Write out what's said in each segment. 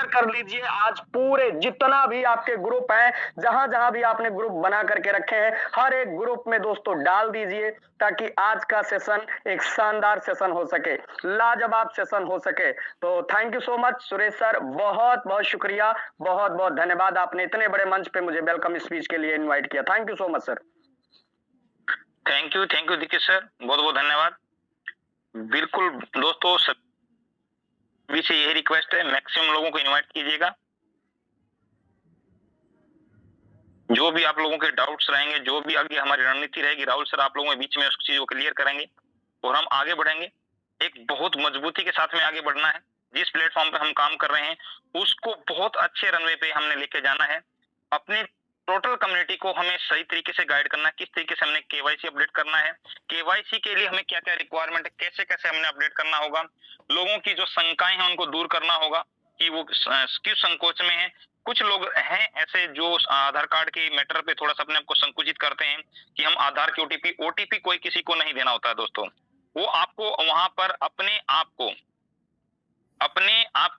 Share कर लीजिए आज पूरे जितना भी आपके ग्रुप हैं, जहां-जहां भी आपने ग्रुप बना करके रखे हैं, हर एक ग्रुप में दोस्तों डाल दीजिए ताकि आज का सेशन एक शानदार सेशन हो सके, लाजवाब सेशन हो सके। तो thank you so much Suresh sir, बहुत-बहुत शुक्रिया, बहुत-बहुत धन्यवाद आपने इतने बड़े मंच पे मुझे वेलकम स्पीच के लिए इनवाइट किया। Thank you so much sir. Thank you Dikshit sir, बहुत-बहुत धन्यवाद। बिल्कुल दोस्तों, सभी से यही रिक्वेस्ट है, मैक्सिमम लोगों को इनवाइट कीजिएगा। जो भी आप लोगों के डाउट्स रहेंगे, जो भी आगे हमारी रणनीति रहेगी, राहुल सर आप लोगों के बीच में उस चीज को क्लियर करेंगे और हम आगे बढ़ेंगे। एक बहुत मजबूती के साथ में आगे बढ़ना है। जिस प्लेटफॉर्म पे हम काम कर रहे हैं उसको बहुत अच्छे रनवे पे हमने लेके जाना है। अपनी टोटल कम्युनिटी को हमें सही तरीके से गाइड करना है, किस तरीके से हमने केवाईसी अपडेट करना है, केवाईसी के लिए हमें क्या क्या रिक्वायरमेंट है, कैसे कैसे हमने अपडेट करना होगा, लोगों की जो शंकाएं हैं उनको दूर करना होगा कि वो किस संकोच में है। कुछ लोग हैं ऐसे जो आधार कार्ड के मैटर पे थोड़ा सा अपने आप को संकुचित करते हैं कि हम आधार की ओटीपी कोई किसी को नहीं देना होता है दोस्तों। वो आपको वहां पर अपने आप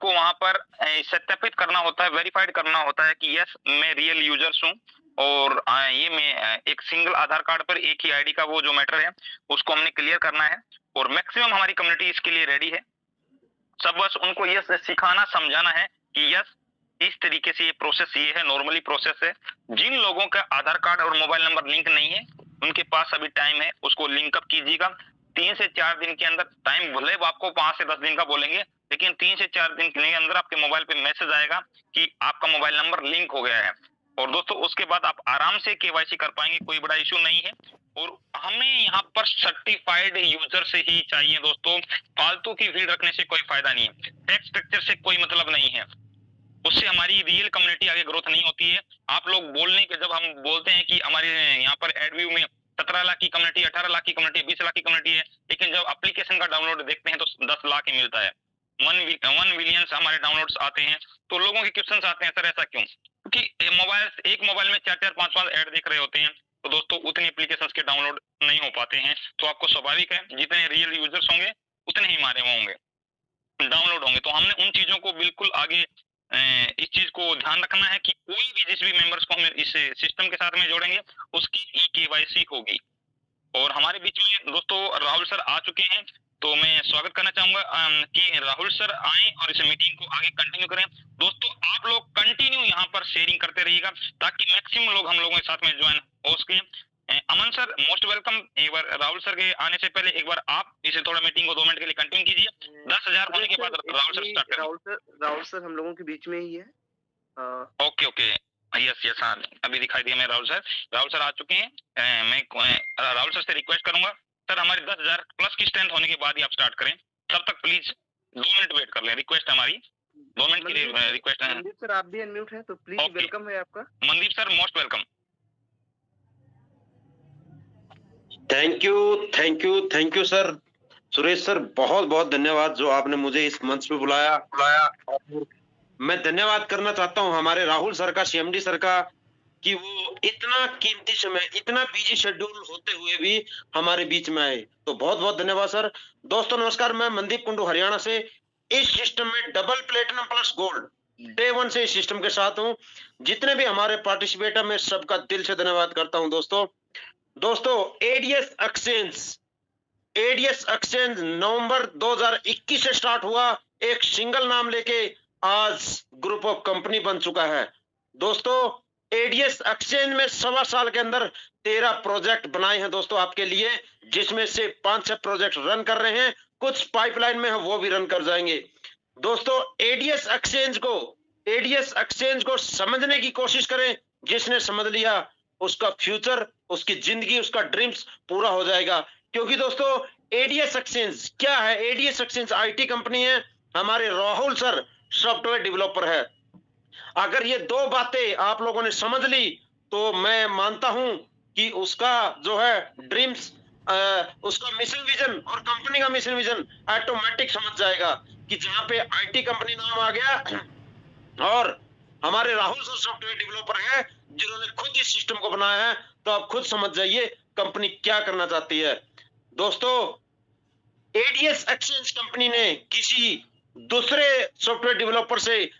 को वहां पर सत्यापित करना होता है, वेरीफाइड करना होता है कि यस मैं रियल यूजर्स हूँ और ये मैं एक सिंगल आधार कार्ड पर एक ही आईडी का वो जो मैटर है उसको हमने क्लियर करना है और मैक्सिमम हमारी कम्युनिटी इसके लिए रेडी है। सब बस उनको यस सिखाना समझाना है कि यस इस तरीके से ये प्रोसेस ये है, नॉर्मली प्रोसेस है। जिन लोगों का आधार कार्ड और मोबाइल नंबर लिंक नहीं है उनके पास अभी टाइम है, उसको लिंक अप कीजिएगा। 3 से 4 दिन के अंदर, टाइम भले आपको 5 से 10 दिन का बोलेंगे लेकिन 3 से 4 दिन के अंदर आपके मोबाइल पे मैसेज आएगा कि आपका मोबाइल नंबर लिंक हो गया है। और दोस्तों उसके बाद आप आराम से केवाईसी कर पाएंगे, कोई बड़ा इश्यू नहीं है। और हमें यहाँ पर सर्टिफाइड यूजर से ही चाहिए दोस्तों, फालतू की भीड़ रखने से कोई फायदा नहीं है, टैक्स स्ट्रक्चर से कोई मतलब नहीं है, उससे हमारी रियल कम्युनिटी आगे ग्रोथ नहीं होती है। आप लोग बोलने के जब हम बोलते हैं कि हमारे यहाँ पर एडव्यू में 17 लाख की कम्युनिटी, 18 लाख की कम्युनिटी, 20 लाख की कम्युनिटी है, लेकिन जब एप्लीकेशन का डाउनलोड देखते हैं तो 10 लाख ही मिलता है। 1 मिलियन हमारे डाउनलोड्स आते हैं तो लोगों के क्वेश्चन आते हैं सर ऐसा क्यों? क्योंकि एक मोबाइल में 4-4 5-5 ऐड देख रहे होते हैं तो दोस्तों उतने एप्लीकेशन के डाउनलोड नहीं हो पाते हैं। तो आपको स्वाभाविक है जितने रियल यूजर्स होंगे उतने ही हमारे होंगे, डाउनलोड होंगे। तो हमने उन चीजों को बिल्कुल आगे इस चीज को ध्यान रखना है कि कोई भी जिस भी मेंबर्स को हम इस सिस्टम के साथ में जोड़ेंगे उसकी ई केवाईसी होगी। और हमारे बीच में दोस्तों राहुल सर आ चुके हैं तो मैं स्वागत करना चाहूंगा कि राहुल सर आए और इस मीटिंग को आगे कंटिन्यू करें। दोस्तों आप लोग कंटिन्यू यहाँ पर शेयरिंग करते रहिएगा ताकि मैक्सिमम लोग हम लोगों के साथ में ज्वाइन हो सके। अमन सर मोस्ट वेलकम। एक बार राहुल सर के आने से पहले एक बार आप इसे थोड़ा मीटिंग को 2 मिनट के लिए कंटिन्यू कीजिए। 10,000 होने के बाद राहुल सर स्टार्ट करें। राहुल सर हम लोगों के बीच में ही है। ओके यस हाँ अभी दिखाई दिया मैं राहुल सर आ चुके हैं। मैं राहुल सर से रिक्वेस्ट करूंगा सर हमारी 10,000 प्लस की स्ट्रेंथ होने के बाद ही आप स्टार्ट करें, तब तक प्लीज 2 मिनट वेट कर लें। रिक्वेस्ट हमारी 2 मिनट की रिक्वेस्ट है। मनदीप सर आप भी अनम्यूट हैं तो प्लीज वेलकम है आपका। Mandeep sir most welcome. Thank you sir. Suresh sir बहुत बहुत धन्यवाद जो आपने मुझे इस मंच पे बुलाया। और मैं धन्यवाद करना चाहता हूं हमारे राहुल सर का, सीएमडी सर का, कि वो इतना कीमती समय, इतना बिजी शेड्यूल होते हुए भी हमारे बीच में आए। तो बहुत बहुत धन्यवाद सर। दोस्तों नमस्कार, मैं मनदीप कुंडू हरियाणा से इस सिस्टम में double platinum plus gold day 1 से इस सिस्टम के साथ हूं। जितने भी हमारे पार्टिसिपेट है मैं सबका दिल से धन्यवाद करता हूं। दोस्तों एडीएस एक्सचेंज नवंबर 2021 से स्टार्ट हुआ, एक सिंगल नाम लेके आज ग्रुप ऑफ कंपनी बन चुका है। दोस्तों एडीएस एक्सचेंज में 1.25 साल के अंदर 13 प्रोजेक्ट बनाए हैं दोस्तों आपके लिए, जिसमें से 5-6 प्रोजेक्ट रन कर रहे हैं, कुछ पाइपलाइन में है वो भी रन कर जाएंगे। दोस्तों एडीएस एक्सचेंज को समझने की कोशिश करें। जिसने समझ लिया उसका फ्यूचर, उसकी जिंदगी, उसका ड्रीम्स पूरा हो जाएगा। क्योंकि दोस्तों एडीएस एक्सचेंज क्या है? एडीएस एक्सचेंज आईटी कंपनी है, हमारे राहुल सर सॉफ्टवेयर डेवलपर है। अगर ये 2 बातें आप लोगों ने समझ ली तो मैं मानता हूं कि उसका जो है ड्रीम्स, उसका मिशन विजन और कंपनी का मिशन विजन ऑटोमेटिक समझ जाएगा कि जहां पे आईटी कंपनी नाम आ गया और हमारे राहुल सर सॉफ्टवेयर डेवलपर है जिन्होंने खुद इस सिस्टम को बनाया है, तो आप खुद समझ जाइए कंपनी क्या करना चाहती है। दोस्तों एडीएस एक्सचेंज कंपनी ने किसी दूसरे सॉफ्टवेयर डेवलपर से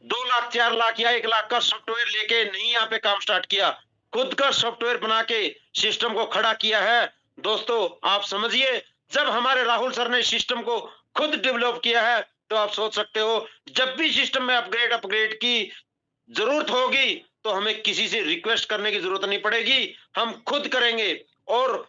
2 लाख 4 लाख या 1 लाख का सॉफ्टवेयर लेके नहीं यहाँ पे काम स्टार्ट किया, खुद का सॉफ्टवेयर बना के सिस्टम को खड़ा किया है। दोस्तों आप समझिए, जब हमारे राहुल सर ने सिस्टम को खुद डेवलप किया है तो आप सोच सकते हो जब भी सिस्टम में अपग्रेड की जरूरत होगी तो हमें किसी से रिक्वेस्ट करने की जरूरत नहीं पड़ेगी, हम खुद करेंगे। और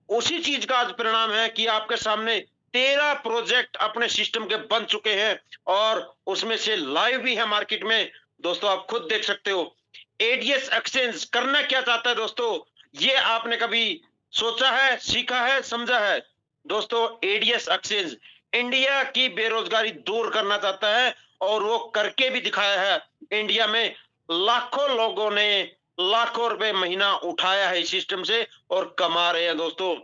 उसी चीज का आज परिणाम है कि आपके सामने 13 प्रोजेक्ट अपने सिस्टम के बन चुके हैं और उसमें से लाइव भी है मार्केट में। दोस्तों आप खुद देख सकते हो। एडीएस एक्सचेंज करना क्या चाहता है दोस्तों, ये आपने कभी सोचा है, सीखा है, समझा है? दोस्तों एडीएस एक्सचेंज इंडिया की बेरोजगारी दूर करना चाहता है और वो करके भी दिखाया है। इंडिया में लाखों लोगों ने लाखों रुपए महीना उठाया है इस सिस्टम से और कमा रहे हैं। दोस्तों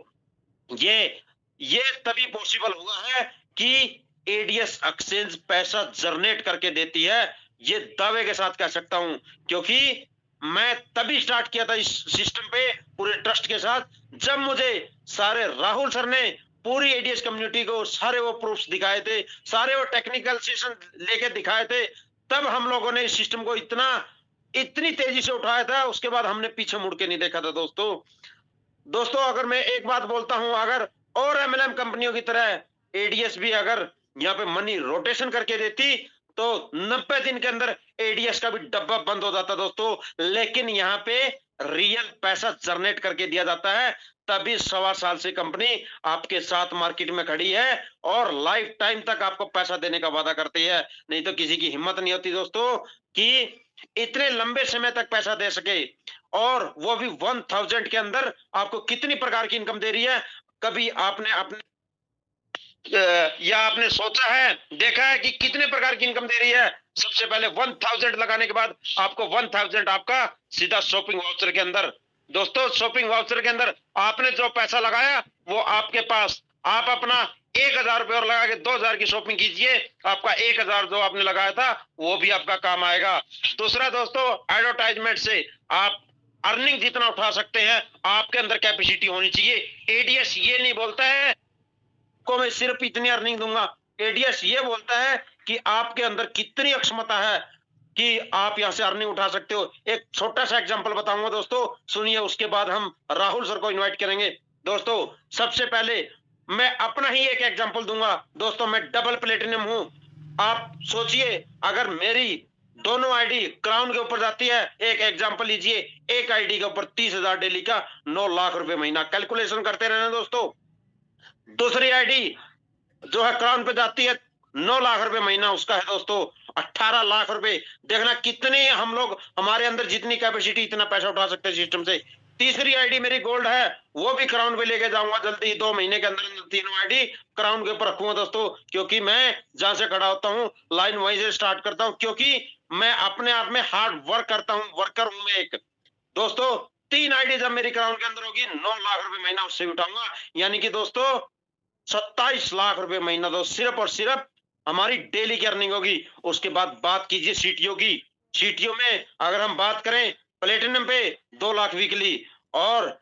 ये तभी पॉसिबल हुआ है कि एडीएस एक्सचेंज पैसा जनरेट करके देती है, ये दावे के साथ कह सकता हूं, क्योंकि मैं तभी स्टार्ट किया था इस सिस्टम पे पूरे ट्रस्ट के साथ जब मुझे सारे राहुल सर ने पूरी एडीएस कम्युनिटी को सारे वो प्रूफ्स दिखाए थे, सारे वो टेक्निकल सेशन लेके दिखाए थे, तब हम लोगों ने इस सिस्टम को इतनी तेजी से उठाया था। उसके बाद हमने पीछे मुड़ के नहीं देखा था। दोस्तों अगर मैं एक बात बोलता हूं, अगर और एमएलएम कंपनियों की तरह एडीएस भी अगर यहाँ पे मनी रोटेशन करके देती तो 90 दिन के अंदर एडीएस का भी डब्बा बंद हो जाता दोस्तों। लेकिन यहाँ पे रियल पैसा जनरेट करके दिया जाता है, तभी 1.25 साल से कंपनी आपके साथ मार्केट में खड़ी है और लाइफ टाइम तक आपको पैसा देने का वादा करती है। नहीं तो किसी की हिम्मत नहीं होती दोस्तों कि इतने लंबे समय तक पैसा दे सके, और वो भी 1000 के अंदर आपको कितनी प्रकार की इनकम दे रही है। कभी आपने आपने सोचा है, देखा है कि कितने प्रकार की इनकम दे रही है? सबसे पहले 1000 लगाने के बाद आपको 1000 आपका सीधा शॉपिंग वाउचर के अंदर। दोस्तों शॉपिंग वाउचर के अंदर आपने जो पैसा लगाया वो आपके पास, आप अपना 1000 रुपए और लगा के 2000 की शॉपिंग कीजिए, आपका 1000 जो आपने लगाया था वो भी आपका काम आएगा। दूसरा दोस्तों, एडवर्टाइजमेंट से आप अर्निंग जितना उठा सकते हैं, आपके अंदर कैपेसिटी होनी चाहिए। एडीएस ये नहीं बोलता है को मैं सिर्फ इतनी अर्निंग दूंगा, एडीएस ये बोलता है कि आपके अंदर कितनी अक्षमता है कि आप यहां से अर्निंग उठा सकते हो। एक छोटा सा एग्जांपल बताऊंगा दोस्तों, सुनिए, उसके बाद हम राहुल सर को इनवाइट करेंगे। दोस्तों सबसे पहले मैं अपना ही एक एग्जांपल दूंगा। दोस्तों मैं डबल प्लेटिनम हूं। आप सोचिए अगर मेरी दोनों आईडी क्राउन के ऊपर जाती है, एक एग्जांपल लीजिए, एक आईडी के ऊपर 30,000 डेली का 9 लाख रुपए महीना, कैलकुलेशन करते रहना दोस्तों। दूसरी आईडी जो है क्राउन पे जाती है 9 लाख रुपए महीना, उसका है दोस्तों 18 लाख रुपए। देखना कितने हम लोग, हमारे अंदर जितनी कैपेसिटी इतना पैसा उठा सकते हैं सिस्टम से। तीसरी आईडी मेरी गोल्ड है, वो भी क्राउन पे लेके जाऊंगा जल्दी, 2 महीने के अंदर तीनों आईडी क्राउन के ऊपर रखूंगा दोस्तों। क्योंकि मैं जहां से खड़ा होता हूं लाइन वहीं से स्टार्ट करता हूं, क्योंकि मैं अपने आप में हार्ड वर्क करता हूं, वर्कर हूं मैं एक। दोस्तों 3 आईडी जब मेरी क्राउन के अंदर होगी 9 लाख रुपए महीना उससे उठाऊंगा, यानी कि दोस्तों 27 लाख रुपए महीना तो सिर्फ और सिर्फ हमारी डेली की अर्निंग होगी। उसके बाद बात कीजिए सीटीओ की। सीटीओ में अगर हम बात करें प्लेटिनम पे 2 लाख वीकली, और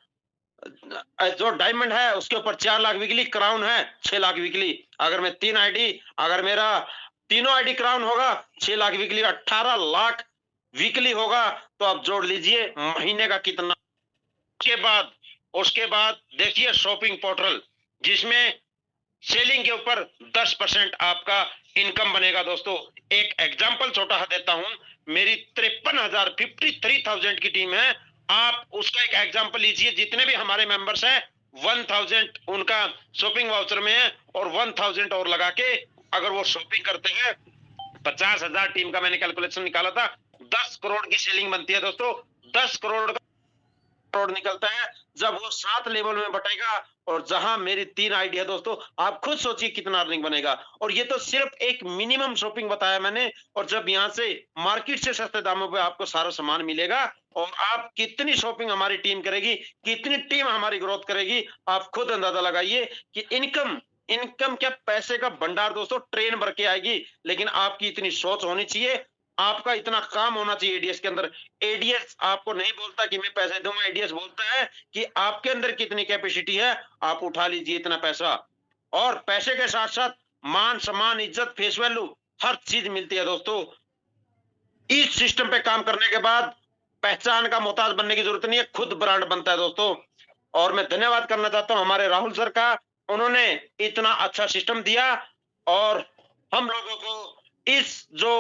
जो डायमंड है उसके ऊपर 4 लाख वीकली, क्राउन है 6 लाख वीकली। अगर मैं 3 आईडी, अगर मेरा तीनों आईडी क्राउन होगा 6 लाख वीकली, 18 लाख वीकली होगा, तो आप जोड़ लीजिए महीने का कितना। उसके बाद देखिए शॉपिंग पोर्टल, जिसमें सेलिंग के ऊपर 10% आपका इनकम बनेगा। दोस्तों एक एग्जांपल छोटा देता हूं, मेरी 53,000 की टीम है, आप उसका एक एग्जांपल लीजिए। जितने भी हमारे मेंबर्स हैं 1000 उनका शॉपिंग वाउचर में है, और 1000 और लगा के अगर वो शॉपिंग करते हैं 50,000 टीम का मैंने कैलकुलेशन निकाला था, 10 करोड़ की सेलिंग बनती है दोस्तों। 10 करोड़ निकलता है जब वो 7 लेवल में बटेगा, और जहां मेरी 3 आईडी है दोस्तों, आप खुद सोचिए कितना अर्निंग बनेगा। और ये तो सिर्फ एक मिनिमम शॉपिंग बताया मैंने, और जब यहां से मार्केट से सस्ते दामों पे आपको सारा सामान मिलेगा, और आप कितनी शॉपिंग हमारी टीम करेगी, कितनी टीम हमारी ग्रोथ करेगी, आप खुद अंदाजा लगाइए कि इनकम क्या पैसे का भंडार दोस्तों ट्रेन भर के आएगी। लेकिन आपकी इतनी सोच होनी चाहिए, आपका इतना काम होना चाहिए एडीएस के अंदर। एडीएस आपको नहीं बोलता कि मैं पैसे दूंगा, एडीएस बोलता है कि आपके अंदर कितनी कैपेसिटी है, आप उठा लीजिए इतना पैसा। और पैसे के साथ साथ मान सम्मान, इज्जत, फेस वैल्यू, हर चीज मिलती है दोस्तों। इस सिस्टम पे काम करने के बाद पहचान का मोहताज बनने की जरूरत नहीं है, खुद ब्रांड बनता है दोस्तों। और मैं धन्यवाद करना चाहता हूं हमारे राहुल सर का, उन्होंने इतना अच्छा सिस्टम दिया और हम लोगों को इस जो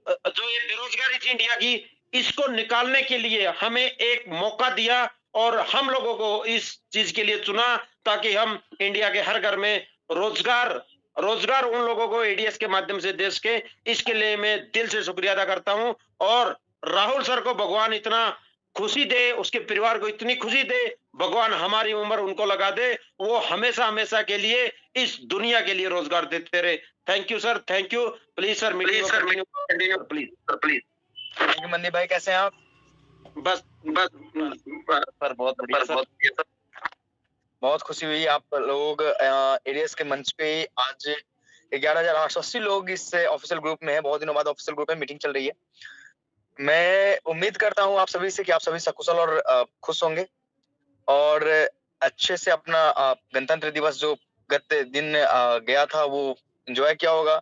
ये बेरोजगारी थी इंडिया की, इसको निकालने के लिए हमें एक मौका दिया और हम लोगों को इस चीज के लिए चुना ताकि हम इंडिया के हर घर में रोजगार उन लोगों को एडीएस के माध्यम से देश के, इसके लिए मैं दिल से शुक्रिया अदा करता हूं। और राहुल सर को भगवान इतना खुशी दे, उसके परिवार को इतनी खुशी दे, भगवान हमारी उम्र उनको लगा दे, वो हमेशा हमेशा के लिए इस दुनिया के लिए रोजगार देते रहे। Thank you sir, thank you. Please sir meeting continue please sir, please. Thank you मंदी भाई, कैसे हैं आप? बस सर बहुत बढ़िया सर, बहुत खुशी हुई आप लोग एडीएस के मंच पे आज 11,880 लोग इस ऑफिशियल ग्रुप में है। बहुत दिनों बाद ऑफिशियल ग्रुप में मीटिंग चल रही है। मैं उम्मीद करता हूं आप सभी से कि आप सभी सकुशल और खुश होंगे और अच्छे से अपना गणतंत्र दिवस जो गत दिन गया था वो एंजॉय किया होगा।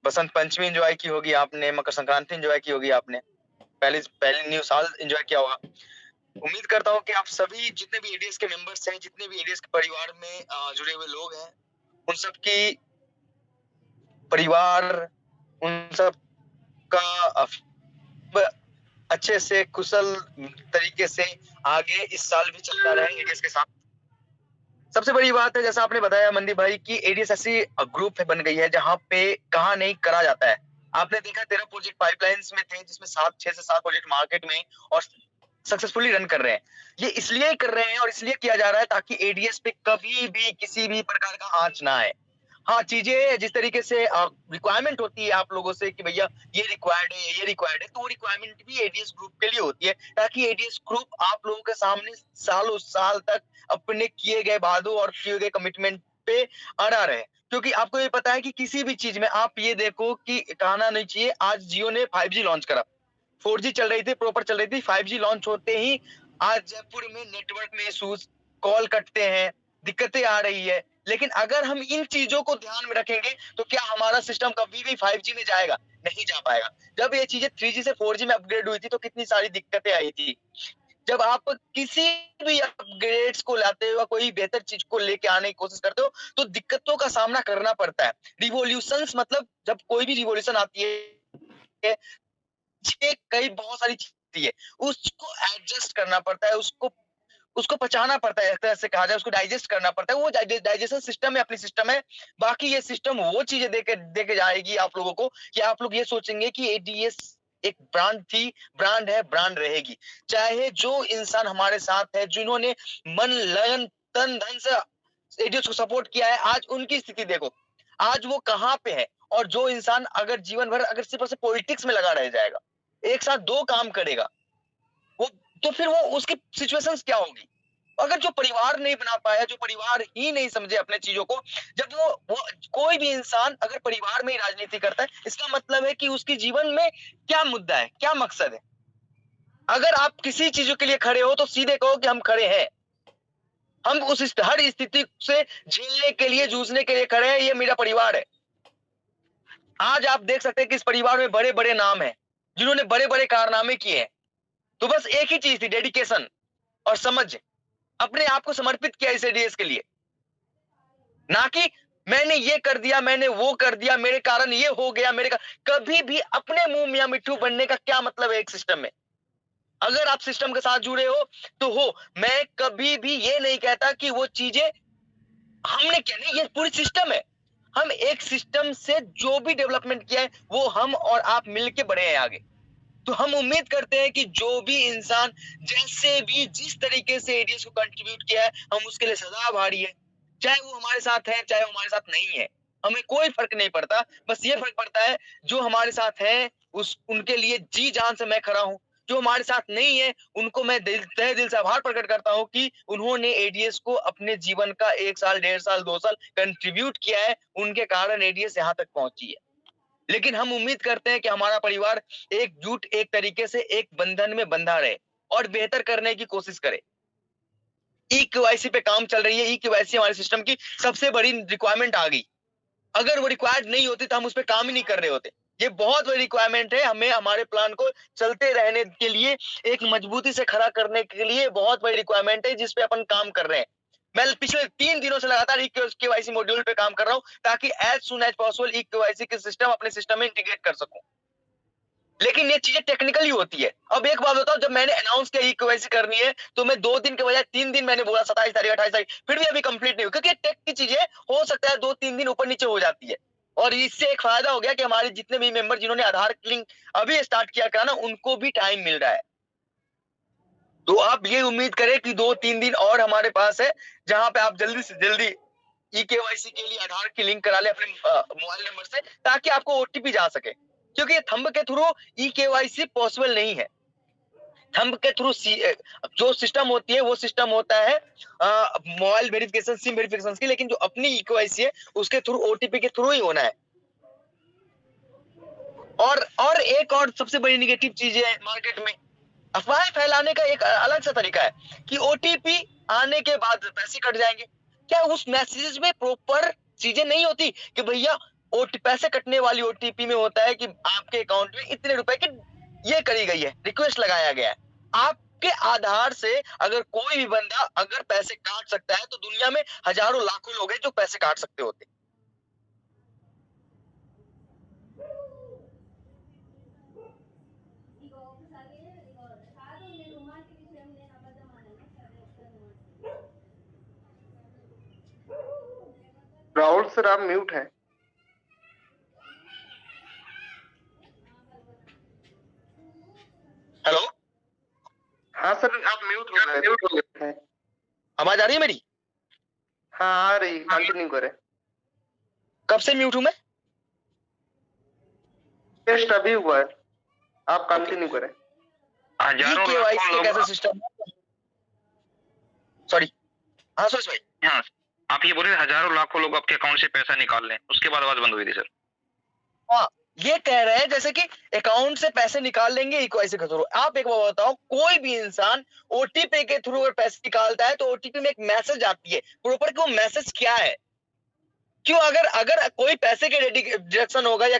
बसंत पंचमी एंजॉय की होगी आपने, मकर संक्रांति एंजॉय की होगी आपने, पहले न्यू साल एंजॉय किया होगा। उम्मीद करता हूं कि आप सभी जितने भी एडीएस के मेंबर्स हैं, जितने भी एडीएस के परिवार में जुड़े हुए लोग हैं, उन सब की परिवार, उन सब का अच्छे से कुशल तरीके से आगे इस साल भी चलता रहे एडीएस के साथ। सबसे बड़ी बात है, जैसा आपने बताया मंदी भाई, की एडीएस ऐसी ग्रुप बन गई है जहां पे कहा नहीं करा जाता है। आपने देखा 13 प्रोजेक्ट पाइपलाइंस में थे, जिसमें 6 से 7 प्रोजेक्ट मार्केट में और सक्सेसफुली रन कर रहे हैं। ये इसलिए कर रहे हैं और इसलिए किया जा रहा है ताकि एडीएस पे कभी भी किसी भी प्रकार का आंच ना आए। हाँ, चीजें जिस तरीके से रिक्वायरमेंट होती है आप लोगों से कि भैया ये रिक्वायर्ड है, ये रिक्वायर्ड है, तो वो रिक्वायरमेंट भी एडीएस ग्रुप के लिए होती है ताकि एडीएस ग्रुप आप लोगों के सामने सालों साल तक अपने किए गए वादों और किए गए कमिटमेंट पे अड़ा रहे। क्योंकि आपको ये पता है कि किसी भी चीज में आप ये देखो कि कहना नहीं चाहिए, आज जियो ने 5G लॉन्च करा, 4G चल रही थी, प्रॉपर चल रही थी, 5G लॉन्च होते ही आज जयपुर में नेटवर्क में इश्यूज, कॉल कटते हैं, दिक्कतें आ रही है। लेकिन अगर हम इन चीजों को ध्यान में रखेंगे तो क्या हमारा सिस्टम कभी भी 5G में जाएगा? नहीं जा पाएगा। जब ये चीजें 3G से 4G में अपग्रेड हुई थी तो कितनी सारी दिक्कतें आई थी। जब आप किसी भी अपग्रेड्स को लाते हो, कोई बेहतर चीज को लेके आने की कोशिश करते हो, तो दिक्कतों का सामना करना पड़ता है। रिवॉल्यूशंस मतलब जब कोई भी रिवॉल्यूशन आती है, कई बहुत सारी चीजें है, उसको एडजस्ट करना पड़ता है, उसको पचाना पड़ता है, एक तरह से कहा जाए उसको डाइजेस्ट करना पड़ता है। वो डाइजेशन सिस्टम है, अपनी सिस्टम है। बाकी ये सिस्टम वो चीजें देके जाएगी आप लोगों को कि आप लोग ये सोचेंगे कि एडीएस एक ब्रांड थी, ब्रांड है, ब्रांड रहेगी। चाहे जो इंसान हमारे साथ है, जिन्होंने मन लगन तन धन से एडीएस को सपोर्ट किया है, आज उनकी स्थिति देखो, आज वो कहाँ पे है। और जो इंसान अगर जीवन भर अगर सिर्फ पॉलिटिक्स में लगा रह जाएगा, एक साथ 2 काम करेगा, वो तो फिर वो उसकी सिचुएशंस क्या होगी? अगर जो परिवार नहीं बना पाया, जो परिवार ही नहीं समझे अपने चीजों को, जब वो कोई भी इंसान अगर परिवार में ही राजनीति करता है, इसका मतलब है कि उसके जीवन में क्या मुद्दा है, क्या मकसद है। अगर आप किसी चीजों के लिए खड़े हो तो सीधे कहो कि हम खड़े हैं, हम उस हर स्थिति से झेलने के लिए, जूझने के लिए खड़े हैं, ये मेरा परिवार है। आज आप देख सकते हैं कि इस परिवार में बड़े बड़े नाम हैं, जिन्होंने बड़े बड़े कारनामे किए हैं। तो बस एक ही चीज थी, डेडिकेशन और समझ, अपने आप को समर्पित किया इस एडीएस के लिए। ना कि मैंने ये कर दिया, मैंने वो कर दिया, मेरे कारण ये हो गया, कभी भी अपने मुंह मियां मिट्ठू बनने का क्या मतलब है एक सिस्टम में? अगर आप सिस्टम के साथ जुड़े हो तो हो। मैं कभी भी ये नहीं कहता कि वो चीजें हमने किया, नहीं, ये पूरी सिस्टम है। हम एक सिस्टम से जो भी डेवलपमेंट किया है वो हम और आप मिलके बढ़े हैं आगे। तो हम उम्मीद करते हैं कि जो भी इंसान जैसे भी जिस तरीके से एडीएस को कंट्रीब्यूट किया है, हम उसके लिए सदा आभारी है। चाहे वो हमारे साथ है, चाहे वो हमारे साथ नहीं है, हमें कोई फर्क नहीं पड़ता। बस ये फर्क पड़ता है जो हमारे साथ है उनके लिए जी जान से मैं खड़ा हूं। जो हमारे साथ नहीं है उनको मैं तहे दिल से आभार प्रकट करता हूं कि उन्होंने एडीएस को अपने जीवन का 1 साल, 1.5 साल, 2 साल कंट्रीब्यूट किया है। उनके कारण एडीएस यहाँ तक पहुंची है। लेकिन हम उम्मीद करते हैं कि हमारा परिवार एकजुट, एक तरीके से एक बंधन में बंधा रहे और बेहतर करने की कोशिश करे। ई-केवाईसी पे काम चल रही है। ई-केवाईसी हमारे सिस्टम की सबसे बड़ी रिक्वायरमेंट आ गई। अगर वो रिक्वायर्ड नहीं होती तो हम उस पर काम ही नहीं कर रहे होते। ये बहुत बड़ी रिक्वायरमेंट है हमें, हमारे प्लान को चलते रहने के लिए, एक मजबूती से खड़ा करने के लिए बहुत बड़ी रिक्वायरमेंट है जिस पे अपन काम कर रहे हैं। मैं पिछले 3 दिनों से लगातार ई-केवाईसी मॉड्यूल पे काम कर रहा हूं ताकि as soon as possible e KYC के सिस्टम अपने सिस्टम में इंटीग्रेट कर सकूं। लेकिन ये चीजें टेक्निकली होती है। अब एक बात बताओ, जब मैंने अनाउंस किया ई-केवाईसी करनी है तो मैं 2 दिन के बजाय 3 दिन मैंने बोला, 27 तारीख 28 तारीख, फिर भी अभी कंप्लीट नहीं हुई, क्योंकि टेक की चीजें हो सकता है 2-3 दिन ऊपर नीचे हो जाती है। और इससे एक फायदा हो गया कि हमारे जितने भी मेंबर जिन्होंने आधार लिंक अभी स्टार्ट किया करा ना, उनको भी टाइम मिल रहा है। तो आप ये उम्मीद करें कि 2-3 दिन और हमारे पास है जहां पे आप जल्दी से जल्दी ई-केवाईसी के लिए आधार की लिंक करा ले अपने मोबाइल नंबर से, ताकि आपको ओटीपी जा सके। क्योंकि थंब के थ्रू ई-केवाईसी पॉसिबल नहीं है। थंब के थ्रू जो सिस्टम होती है वो सिस्टम होता है मोबाइल वेरिफिकेशन, सिम वेरिफिकेशन की, लेकिन जो अपनी ई-केवाईसी है उसके थ्रू ओटीपी के थ्रू ही होना है। और एक और सबसे बड़ी नेगेटिव चीज है मार्केट में, अफवाहें फैलाने का एक अलग सा तरीका है कि ओटीपी आने के बाद पैसे कट जाएंगे। क्या उस मैसेज में प्रॉपर चीजें नहीं होती कि भैया पैसे कटने वाली ओटीपी में होता है कि आपके अकाउंट में इतने रुपए की ये करी गई है, रिक्वेस्ट लगाया गया है। आपके आधार से अगर कोई भी बंदा अगर पैसे काट सकता है तो दुनिया में हजारों लाखों लोग हैं जो पैसे काट सकते होते। राहुल सर आप म्यूट हैं। हेलो, हाँ सर आप म्यूट हो गए। आवाज आ रही है मेरी? हाँ आ रही, कंटिन्यू करें। कब से म्यूट हूं मैं? टेस्ट अभी हुआ है, आप कंटिन्यू करें। हजारों ई-केवाईसी लाखों एक लोग, ऐसा सिस्टम, सॉरी, हाँ सुरेश भाई, हाँ आप ये बोल रहे हजारों लाखों लोग आपके अकाउंट से पैसा निकाल लें, उसके बाद आवाज बंद हुई थी सर। हाँ ये कह रहे हैं जैसे कि अकाउंट से पैसे निकाल लेंगे ई-केवाईसी के थ्रू। आप एक बात बताओ, कोई भी इंसान ओटीपी के थ्रू अगर पैसे निकालता है तो ओटीपी में एक मैसेज आती है, प्रॉपर कि वो मैसेज क्या है, क्यों? अगर कोई पैसे के डिडक्शन होगा या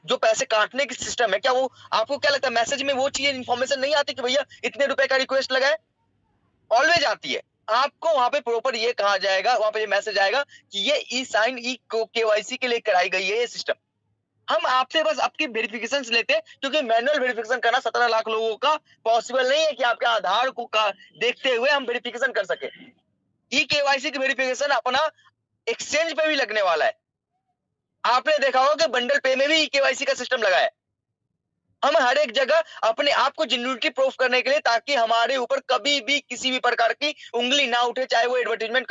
जो पैसे काटने की सिस्टम है, क्या वो आपको क्या लगता है मैसेज में वो चीज इन्फॉर्मेशन नहीं आती कि भैया इतने रुपए का रिक्वेस्ट लगा है? ऑलवेज आती है। आपको वहां पे प्रॉपर ये कहा जाएगा, वहां पे ये मैसेज आएगा कि ये ई साइन ई-केवाईसी के लिए कराई गई है ये सिस्टम। हम आपसे बस आपकी वेरिफिकेशन लेते हैं, क्योंकि मैनुअल वेरिफिकेशन करना 17 लाख लोगों का पॉसिबल नहीं है कि आपके आधार को देखते हुए हम वेरिफिकेशन कर सके। ई-केवाईसी की वेरिफिकेशन अपना एक्सचेंज पे भी लगने वाला है। आपने देखा होगा कि बंडल पे में भी ई-केवाईसी का सिस्टम लगा है। हम हर एक जगह अपने आप को जेन्युइनिटी प्रूफ करने के लिए, ताकि हमारे ऊपर कभी भी किसी भी प्रकार की उंगली ना उठे, चाहे वो एडवर्टाइजमेंट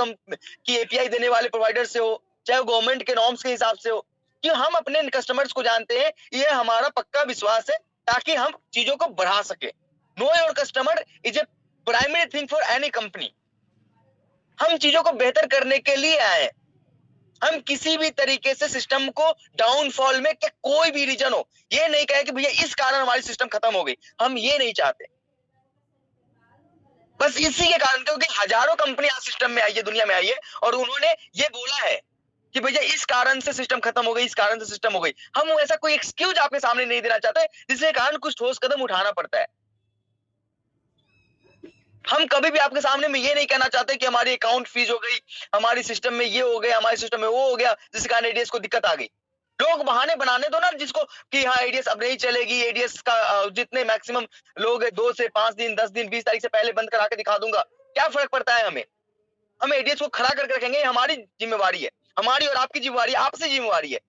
की एपीआई देने वाले प्रोवाइडर से हो, चाहे वो गवर्नमेंट के नॉर्म्स के हिसाब से हो, कि हम अपने कस्टमर्स को जानते हैं, ये हमारा पक्का विश्वास है, ताकि हम चीजों को बढ़ा सके। Know your customer is a primary thing for any company. हम चीजों को बेहतर करने के लिए आए हैं। हम किसी भी तरीके से सिस्टम को डाउनफॉल में क्या कोई भी रीजन हो, ये नहीं कहे कि भैया इस कारण हमारी सिस्टम खत्म हो गई, हम ये नहीं चाहते। बस इसी के कारण, क्योंकि हजारों कंपनी सिस्टम में आई है, दुनिया में आई है, और उन्होंने ये बोला है कि भैया इस कारण से सिस्टम खत्म हो गई, इस कारण से सिस्टम हो गई। हम ऐसा कोई एक्सक्यूज आपके सामने नहीं देना चाहते, जिसके कारण कुछ ठोस कदम उठाना पड़ता है। हम कभी भी आपके सामने में ये नहीं कहना चाहते कि हमारी अकाउंट फीस हो गई, हमारी सिस्टम में ये हो गया, हमारे सिस्टम में वो हो गया, जिसके कारण एडीएस को दिक्कत आ गई। लोग बहाने बनाने दो ना जिसको कि हाँ एडीएस अब नहीं चलेगी, एडीएस का जितने मैक्सिमम लोग 2 से 5 दिन, 10 दिन, 20 तारीख से पहले बंद करा के दिखा दूंगा। क्या फर्क पड़ता है हमें? हम एडीएस को खड़ा करके रखेंगे, हमारी जिम्मेवारी है, हमारी और आपकी जिम्मेवारी, आपसे जिम्मेवारी है।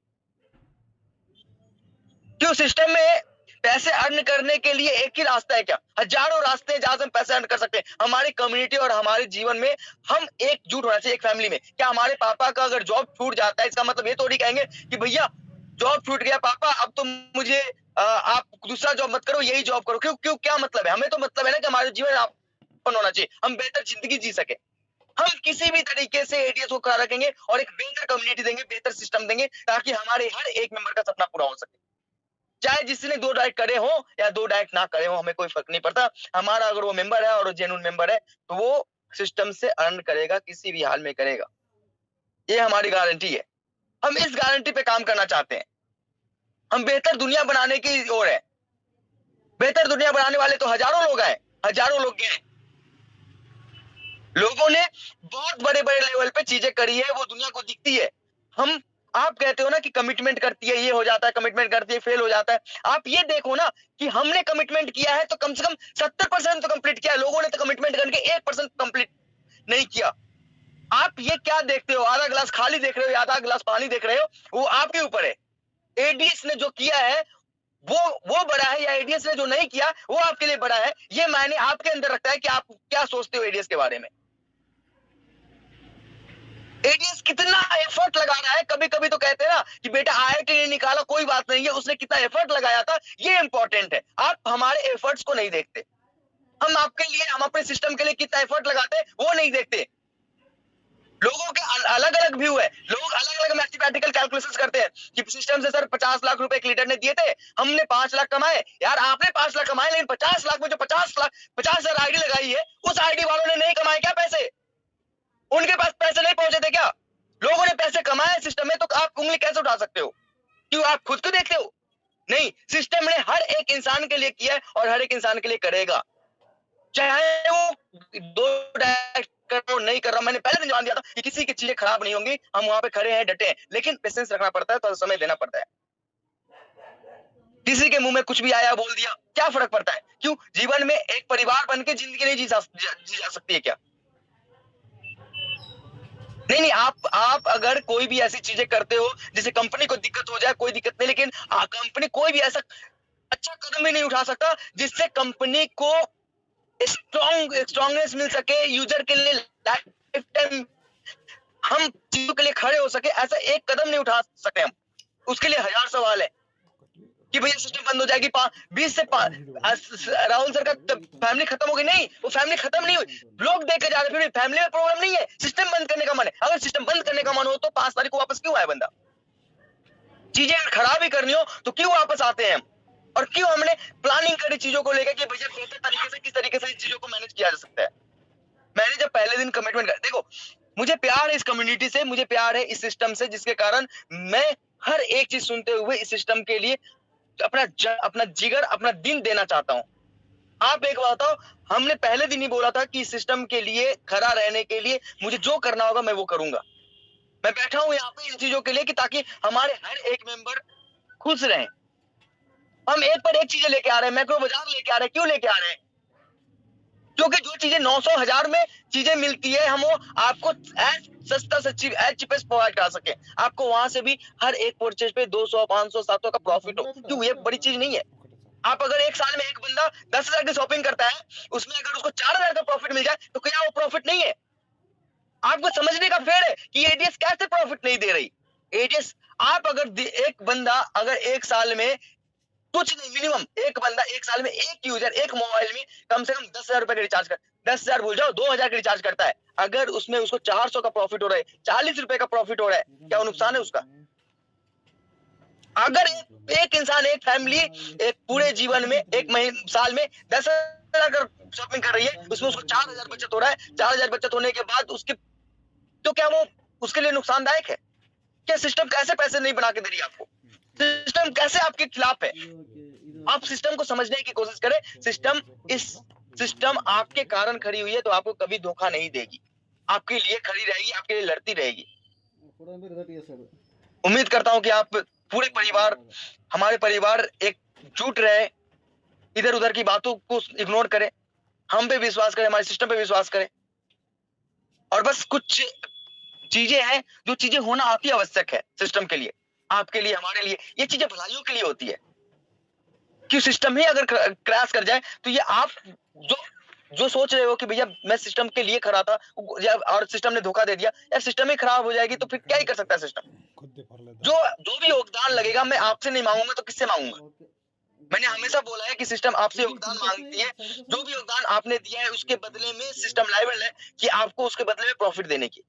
क्यों? सिस्टम में पैसे अर्न करने के लिए एक ही रास्ता है क्या? हजारों रास्ते हैं जहां से हम पैसे अर्न कर सकते हैं। हमारी कम्युनिटी और हमारे जीवन में हम एकजुट होना चाहिए, एक फैमिली में। क्या हमारे पापा का अगर जॉब छूट जाता है, इसका मतलब ये थोड़ी कहेंगे कि भैया जॉब छूट गया पापा, अब तो मुझे आप दूसरा जॉब मत करो, यही जॉब करो। क्यों? क्या मतलब है? हमें तो मतलब है ना कि हमारे जीवन यापन होना चाहिए, हम बेहतर जिंदगी जी सके। हम किसी भी तरीके से एडीएस को खड़ा रखेंगे और एक बेहतर कम्युनिटी देंगे, बेहतर सिस्टम देंगे, ताकि हमारे हर एक मेंबर का सपना पूरा हो सके। चाहे जिसने 2 डायरेक्ट करे हो या 2 डायरेक्ट ना करे हो, हमें कोई फर्क नहीं पड़ता। हमारा अगर वो मेंबर है और जेन्युइन मेंबर है तो वो सिस्टम से अर्न करेगा, किसी भी हाल में करेगा। ये हमारी गारंटी है। हम इस गारंटी पे काम करना चाहते हैं। हम बेहतर दुनिया बनाने की ओर है। बेहतर दुनिया बनाने वाले तो हजारों लोग हैं, हजारों लोग हैं। लोगों ने बहुत बड़े बड़े लेवल पे चीजें करी है, वो दुनिया को दिखती है। हम, आप कहते हो ना कि कमिटमेंट करती है, ये हो जाता है, कमिटमेंट करती है, फेल हो जाता है। आप ये देखो ना कि हमने कमिटमेंट किया है तो कम से कम 70% तो कंप्लीट किया है, लोगों ने तो कमिटमेंट करके 1% कंप्लीट नहीं किया। आप ये क्या देखते हो, आधा गिलास खाली देख रहे हो या आधा गिलास पानी देख रहे हो, वो आपके ऊपर है। एडीएस ने जो किया है वो बड़ा है, या एडीएस ने जो नहीं किया वो आपके लिए बड़ा है। ये मायने आपके अंदर रखता है कि आप क्या सोचते हो एडीएस के बारे में। एडीएस कितना एफर्ट लगा रहा है। कभी कभी तो कहते हैं ना कि बेटा आईआईटी ने निकाला, कोई बात नहीं है, उसने कितना एफर्ट लगाया था, ये इंपॉर्टेंट है। आप हमारे एफर्ट्स को नहीं देखते। हम आपके लिए, हम अपने सिस्टम के लिए कितना एफर्ट लगाते हैं वो नहीं देखते। लोगों के अलग अलग व्यू है, लोग अलग अलग मैथमेटिकल कैलकुलेशंस करते हैं कि सिस्टम से सर 50 लाख रुपए एक लीडर ने दिए थे, हमने 5 लाख कमाए। यार आपने 5 लाख कमाए, लेकिन 50 लाख में जो 50,000 आईडी लगाई है, उस आईडी वालों ने नहीं कमाए क्या पैसे? उनके पास पैसे नहीं पहुंचे थे क्या? लोगों ने पैसे कमाए सिस्टम में, तो आप उंगली कैसे उठा सकते हो? क्यों आप खुद को देखते हो? नहीं, सिस्टम ने हर एक इंसान के लिए किया है और हर एक इंसान के लिए करेगा, चाहे वो 2 नहीं कर रहा। मैंने पहले दिन जान दिया था कि किसी की चीजें खराब नहीं होंगी, हम वहां पे खड़े हैं, डटे हैं, लेकिन पेशेंस रखना पड़ता है, तो समय देना पड़ता है। किसी के मुंह में कुछ भी आया बोल दिया, क्या फर्क पड़ता है? क्यों? जीवन में एक परिवार बन के जिंदगी नहीं जी जा सकती है क्या? नहीं, आप अगर कोई भी ऐसी चीजें करते हो जिससे कंपनी को दिक्कत हो जाए, कोई दिक्कत नहीं, लेकिन कंपनी कोई भी ऐसा अच्छा कदम ही नहीं उठा सकता जिससे कंपनी को स्ट्रॉन्गनेस मिल सके, यूजर के लिए लाइफ टाइम हम चीजों के लिए खड़े हो सके। ऐसा एक कदम नहीं उठा सकते हम। उसके लिए हजार सवाल है कि भैया सिस्टम बंद हो जाएगी, 20 से राहुल सर का फैमिली खत्म हो गई। नहीं, वो फैमिली खत्म नहीं हुई, लोग देख के जा रहे, फिर फैमिली में प्रॉब्लम नहीं है, सिस्टम बंद करने का मन है। अगर सिस्टम बंद करने का मन हो तो 5 तारीख को वापस क्यों आए बंदा? चीजें अगर खराब ही करनी हो तो क्यों वापस आते हैं हम? और क्यों हमने प्लानिंग करी चीजों को लेकर कि भैया बेहतर तरीके से किस तरीके से चीजों को मैनेज किया जा सकता है। मैंने जब पहले दिन कमिटमेंट कर, देखो मुझे प्यार है इस कम्युनिटी से, मुझे प्यार है इस सिस्टम से, जिसके कारण मैं हर एक चीज सुनते हुए इस सिस्टम के लिए अपना जिगर, अपना दिन देना चाहता हूं। आप एक बात बताओ, हमने पहले दिन ही बोला था कि सिस्टम के लिए खड़ा रहने के लिए मुझे जो करना होगा मैं वो करूंगा। मैं बैठा हूं यहाँ पे इन चीजों के लिए कि ताकि हमारे हर एक मेंबर खुश रहे। हम एक पर एक चीजें लेके आ रहे हैं, मैक्रो बाजार लेके आ रहे हैं। क्यों लेके आ रहे हैं? क्योंकि जो चीजें 900,000 में चीजें मिलती है, हम वो आपको सस्ता से चीपेस्ट प्रोवाइड करा सके। आपको वहां से भी हर एक परचेज पे 200, 500, 700 का प्रॉफिट हो। क्यों? ये बड़ी चीज नहीं है। आप अगर एक साल में एक बंदा 10,000 की शॉपिंग करता है, उसमें अगर उसको 4,000 का प्रॉफिट मिल जाए तो क्या वो प्रॉफिट नहीं है? आपको समझने का फेर है कि एडीएस कैसे प्रॉफिट नहीं दे रही। एडीएस, आप अगर एक बंदा अगर एक साल में कुछ नहीं, मिनिमम एक बंदा एक साल में एक यूजर एक मोबाइल में कम से कम 10,000 रुपए का रिचार्ज कर, 10,000 भूल जाओ, 2,000 का रिचार्ज करता है, अगर उसमें उसको 400 का प्रॉफिट हो रहा है, 40 रुपए का प्रॉफिट हो रहा है, क्या वो नुकसान है उसका? अगर एक इंसान, एक फैमिली एक पूरे जीवन में एक साल में 10,000 का शॉपिंग कर रही है, उसमें उसको 4,000 बचत हो रहा है, 4,000 बचत होने के बाद उसके, तो क्या वो उसके लिए नुकसानदायक है क्या? सिस्टम कैसे पैसे नहीं बना के दे रही आपको? सिस्टम कैसे आपके खिलाफ है? आप सिस्टम को समझने की कोशिश करें। सिस्टम आपके कारण खड़ी हुई है तो आपको कभी धोखा नहीं देगी, आपके लिए खड़ी रहेगी, आपके लिए लड़ती रहेगी। उम्मीद करता हूं कि आप पूरे परिवार, हमारे परिवार एकजुट रहे, इधर उधर की बातों को इग्नोर करें, हम पे विश्वास करें, हमारे सिस्टम पे विश्वास करें। और बस कुछ चीजें हैं जो चीजें होना अति आवश्यक है सिस्टम के लिए, आपके लिए, हमारे लिए। ये चीजें भलाइयों के लिए होती है। कि सिस्टम ही अगर क्रैश कर जाए तो ये आप जो सोच रहे हो कि भैया मैं सिस्टम के लिए खड़ा था और सिस्टम ने धोखा दे दिया, यार सिस्टम ही खराब हो जाएगी तो फिर क्या ही कर सकता है सिस्टम? जो भी योगदान लगेगा मैं आपसे नहीं मांगूंगा तो किससे मांगूंगा? मैंने हमेशा बोला है कि सिस्टम आपसे योगदान मांगती है। जो भी योगदान आपने दिया है उसके बदले में सिस्टम लायबल है कि आपको उसके बदले में प्रॉफिट देने की।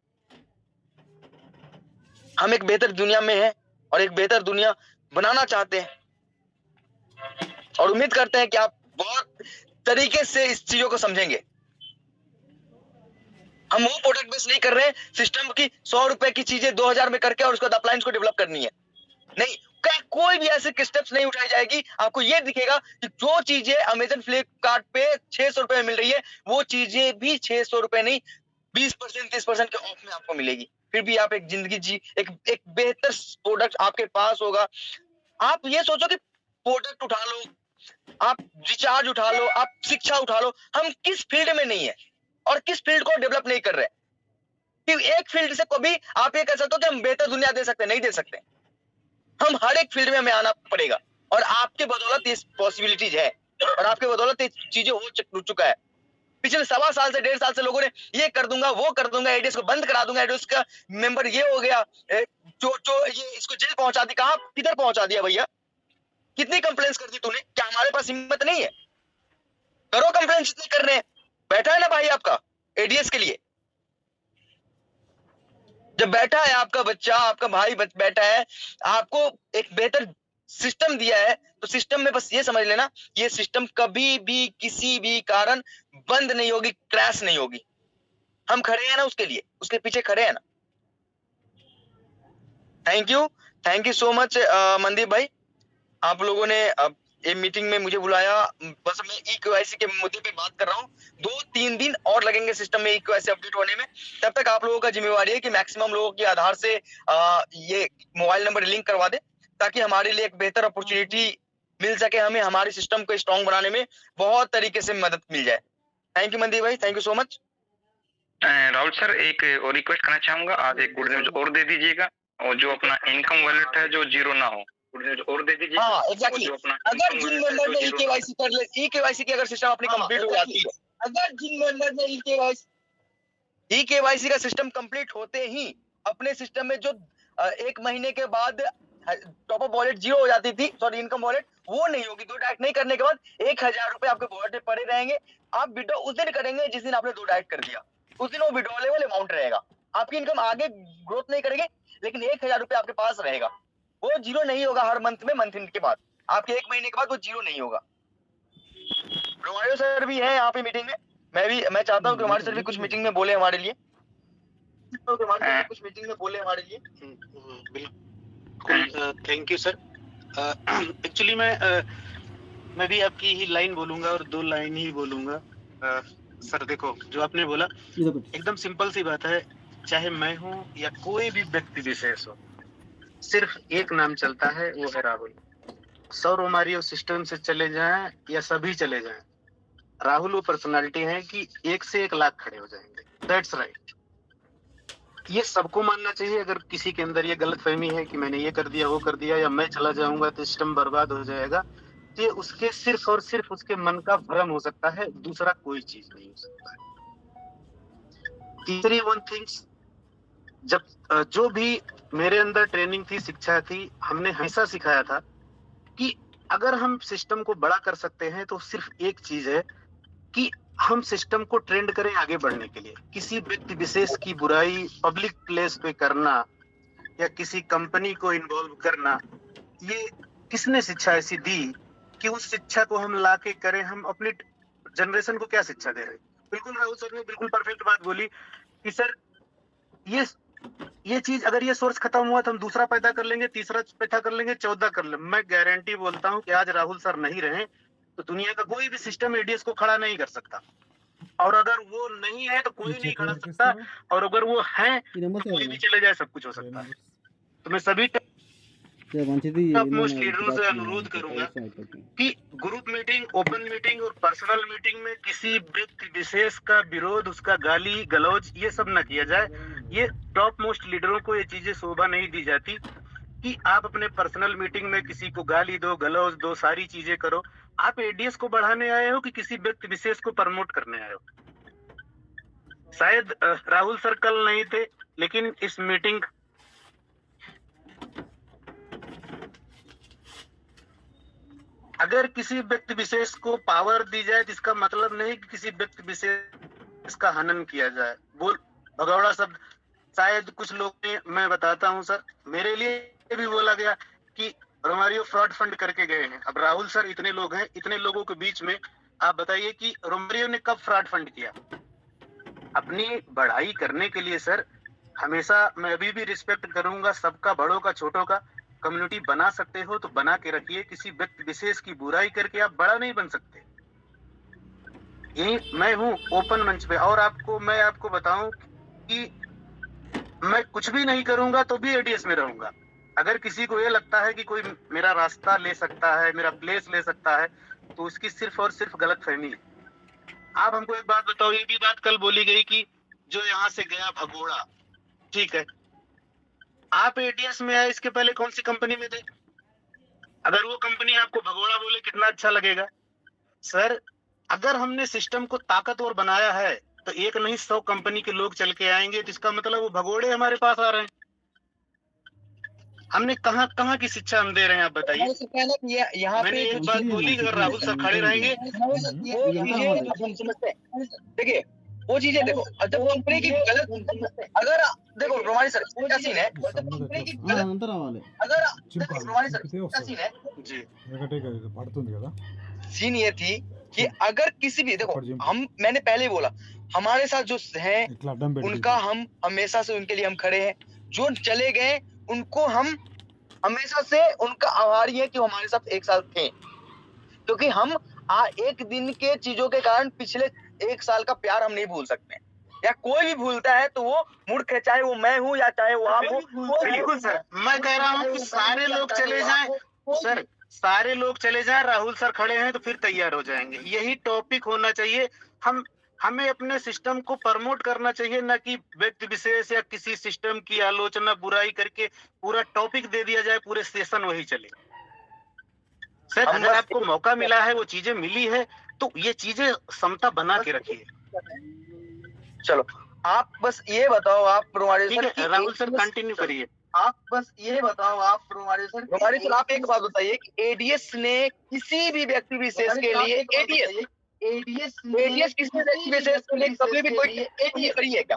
हम एक बेहतर दुनिया में हैं और एक बेहतर दुनिया बनाना चाहते हैं और उम्मीद करते हैं कि आप बहुत तरीके से इस चीजों को समझेंगे। हम वो प्रोडक्ट बेस नहीं कर रहे हैं सिस्टम की 100 रुपए की चीजें 2,000 में करके और उसके बाद अपलायंस को डेवलप करनी है। नहीं, कोई भी ऐसे स्टेप्स नहीं उठाई जाएगी। आपको ये दिखेगा कि जो चीजें अमेजन फ्लिपकार्ट पे 600 रुपए में मिल रही है, वो चीजें भी 600 रुपए नहीं 20% 30% के ऑफ में आपको मिलेगी। फिर भी आप एक जिंदगी जी, एक बेहतर प्रोडक्ट आपके पास होगा। आप ये सोचो कि प्रोडक्ट उठा लो, आप रिचार्ज उठा लो, आप शिक्षा उठा लो, हम किस फील्ड में नहीं है और किस फील्ड को डेवलप नहीं कर रहे। कि एक फील्ड से कभी आप ये कह सकते हो कि हम बेहतर दुनिया दे सकते, नहीं दे सकते। हम हर एक फील्ड में हमें आना पड़ेगा और आपके बदौलत ये पॉसिबिलिटीज है और आपके बदौलत ये चीजें हो चुका है। पिछले 1.25 साल से 1.5 साल से लोगों ने ये कर दूंगा, वो कर दूंगा, एडीएस को बंद करा दूंगा, एडीएस का मेंबर ये हो गया, जो ये इसको जेल पहुंचा दी। कहां किधर पहुंचा दिया भैया? कितनी कंप्लेंट्स कर दी तूने? क्या हमारे पास हिम्मत नहीं है? करो कंप्लेंट जितनी कर रहे हैं। बैठा है ना भाई आपका एडीएस के लिए, जब बैठा है आपका बच्चा, आपका भाई बैठा है, आपको एक बेहतर सिस्टम दिया है, तो सिस्टम में बस ये समझ लेना, ये सिस्टम कभी भी किसी भी कारण बंद नहीं होगी, क्रैश नहीं होगी। हम खड़े हैं ना उसके लिए, उसके पीछे खड़े हैं ना। Thank you so much Mandeep भाई, आप लोगों ने ये मीटिंग में मुझे बुलाया। बस मैं ई-केवाईसी के मुद्दे पे बात कर रहा हूँ। 2-3 दिन और लगेंगे सिस्टम में ई-केवाईसी अपडेट होने में। तब तक आप लोगों का जिम्मेवारी है कि मैक्सिमम लोगों के आधार से ये मोबाइल नंबर लिंक करवा दे, ताकि हमारे लिए एक बेहतर अपॉर्चुनिटी मिल सके, हमें हमारे सिस्टम को स्ट्रॉन्ग बनाने में बहुत तरीके से मदद मिल जाए। थैंक यू मनदीप भाई, thank you so much. Rahul sir, एक और रिक्वेस्ट करना चाहूंगा, आप एक गुड न्यूज और दे दीजिएगा, और जो अपना इनकम वॉलेट है जो जीरो ना हो, गुड न्यूज और दे दीजिए। हाँ एग्जैक्टली, अगर जिन मेंबर ने ई-केवाईसी कर ले, ई-केवाईसी की अगर सिस्टम अपनी कंप्लीट हो जाती है, अगर जिन मेंबर ने ई-केवाईसी का सिस्टम कंप्लीट होते ही अपने सिस्टम में जो 1 महीने के बाद टॉप अप वॉलेट जीरो हो जाती थी, सॉरी इनकम वॉलेट, वो नहीं होगी। 2 डायरेक्ट नहीं करने के बाद 1000 रुपए आपके वॉलेट में पड़े रहेंगे। आप विड्रॉ उस दिन करेंगे जिस दिन आपने 2 डायरेक्ट कर दिया, उस दिन वो विड्रॉलेबल अमाउंट रहेगा। आपकी इनकम आगे ग्रोथ नहीं करेगी, लेकिन 1000 रुपए आपके पास रहेगा, वो जीरो नहीं होगा। हर मंथ में, मंथ एंड के बाद आपके 1 महीने के बाद वो जीरो नहीं होगा। रोमारियो सर भी है यहाँ पे मीटिंग में, मैं चाहता हूँ कि रोमारियो सर भी कुछ मीटिंग में बोले हमारे लिए, कुछ मीटिंग में बोले हमारे लिए। बिल्कुल, थैंक यू सर। एक्चुअली मैं भी आपकी ही लाइन बोलूंगा और 2 लाइन ही बोलूंगा। सर देखो, जो आपने बोला एकदम सिंपल सी बात है। चाहे मैं हूँ या कोई भी व्यक्ति विशेष हो, सिर्फ एक नाम चलता है, वो है राहुल। 100 रोमारियो सिस्टम से चले जाएं या सभी चले जाएं, राहुल वो पर्सनालिटी है कि 1 से 1 लाख खड़े हो जाएंगे। That's right. ये सबको मानना चाहिए। अगर किसी के अंदर ये गलतफहमी है कि मैंने ये कर दिया, वो कर दिया, या मैं चला जाऊंगा तो सिस्टम बर्बाद हो जाएगा, तो ये उसके सिर्फ और सिर्फ उसके मन का भ्रम हो सकता है, दूसरा कोई चीज नहीं हो सकता है। तीसरी वन थिंग्स, जब जो भी मेरे अंदर ट्रेनिंग थी, शिक्षा थी, हमने हमेशा सिखाया था कि अगर हम सिस्टम को बड़ा कर सकते हैं तो सिर्फ एक चीज है कि हम सिस्टम को ट्रेंड करें आगे बढ़ने के लिए। किसी व्यक्ति विशेष की बुराई पब्लिक प्लेस पे करना या किसी कंपनी को इन्वॉल्व करना, ये किसने शिक्षा ऐसी दी कि उस शिक्षा को हम लाके करें? हम अपनी जनरेशन को क्या शिक्षा दे रहे हैं? बिल्कुल राहुल सर ने बिल्कुल परफेक्ट बात बोली कि सर ये चीज, अगर ये सोर्स खत्म हुआ तो हम दूसरा पैदा कर लेंगे, तीसरा पैदा कर लेंगे, 14 कर लेंगे। मैं गारंटी बोलता हूँ कि आज राहुल सर नहीं रहे तो दुनिया का कोई भी सिस्टम एडीएस को खड़ा नहीं कर सकता, और अगर वो नहीं है तो कोई नहीं खड़ा सकता, और अगर वो है तो कोई भी चले जाए, सब कुछ हो सकता है। तो मैं सभी मोस्ट लीडरों से अनुरोध करूंगा कि ग्रुप मीटिंग, ओपन मीटिंग और पर्सनल मीटिंग में किसी व्यक्ति विशेष का विरोध, उसका गाली गलौज, ये सब न किया जाए। ये टॉप मोस्ट लीडरों को ये चीजें शोभा नहीं दी जाती कि आप अपने पर्सनल मीटिंग में किसी को गाली दो, गलौज दो, सारी चीजें करो। आप एडीएस को बढ़ाने आए हो कि किसी व्यक्ति विशेष को प्रमोट करने आए हो? शायद राहुल सर कल नहीं थे, लेकिन इस मीटिंग अगर किसी व्यक्ति विशेष को पावर दी जाए तो इसका मतलब नहीं कि किसी व्यक्ति विशेष का हनन किया जाए। बोल भगौड़ा शब्द शायद कुछ लोग ने, मैं बताता हूं सर, मेरे लिए भी बोला गया कि रोमारियो फ्रॉड फंड करके गए हैं। अब राहुल सर इतने लोग हैं, इतने लोगों के बीच में आप बताइए कि रोमारियो ने कब फ्रॉड फंड किया? अपनी बढ़ाई करने के लिए सर हमेशा मैं अभी भी रिस्पेक्ट करूंगा सबका, बड़ों का, छोटों का, कम्युनिटी बना सकते हो तो बना के रखिए, किसी व्यक्ति विशेष की बुराई करके आप बड़ा नहीं बन सकते। यही मैं हूँ ओपन मंच पे, और मैं आपको बताऊं कि मैं कुछ भी नहीं करूंगा तो भी एडीएस में रहूंगा। अगर किसी को ये लगता है कि कोई मेरा रास्ता ले सकता है, मेरा प्लेस ले सकता है, तो उसकी सिर्फ और सिर्फ गलतफहमी है। आप हमको एक बात बताओ, ये भी बात कल बोली गई कि जो यहाँ से गया भगोड़ा, ठीक है, आप एडीएस में आए इसके पहले कौन सी कंपनी में थे? अगर वो कंपनी आपको भगोड़ा बोले कितना अच्छा लगेगा? सर, अगर हमने सिस्टम को ताकतवर बनाया है तो एक नहीं 100 कंपनी के लोग चल के आएंगे, तो इसका मतलब वो भगोड़े हमारे पास आ रहे हैं। हमने कहाँ की शिक्षा हम दे रहे हैं, आप बताइए। यहाँ मैंने एक बात बोली, अगर राहुल सर खड़े रहेंगे, देखिए वो चीजें देखो, जब कंपनी की गलत, अगर देखो रोमानी सर क्या सीन है, कंपनी की गलत, अगर रोमानी सर क्या सीन है जी, सीन ये थी कि अगर किसी भी, देखो मैंने पहले ही बोला, हमारे साथ जो है उनका हम हमेशा से उनके लिए हम खड़े हैं, जो चले गए उनको हम हमेशा से उनका आभारी है कि वो हमारे साथ एक साथ थे, क्योंकि हम एक दिन के चीजों के कारण पिछले 1 साल का प्यार हम नहीं भूल सकते, या कोई भी भूलता है तो वो मूर्ख है, चाहे वो मैं हूँ या चाहे वो आप हो। बिल्कुल सर, मैं कह रहा हूँ कि सारे लोग चले जाएं सर, सारे लोग चले जाएं, राहुल सर खड़े हैं तो फिर तैयार हो जाएंगे। यही टॉपिक होना चाहिए। हमें अपने सिस्टम को प्रमोट करना चाहिए, न कि व्यक्ति विशेष या किसी सिस्टम की आलोचना बुराई करके पूरा टॉपिक दे दिया जाए, पूरे सेशन वही चले। सर, अगर आपको मौका मिला है, वो चीजें मिली है, तो ये चीजें समता बना के रखिए। चलो आप बस ये बताओ, आप राहुल सर कंटिन्यू करिए। आप बस ये बताओ, आप रोमानी सर आप एक बात बताइए कि एडीएस ने किसी भी व्यक्ति विशेष के लिए एडीएस किसी व्यक्ति विशेष के लिए कभी भी कोई एडीएस करी है क्या?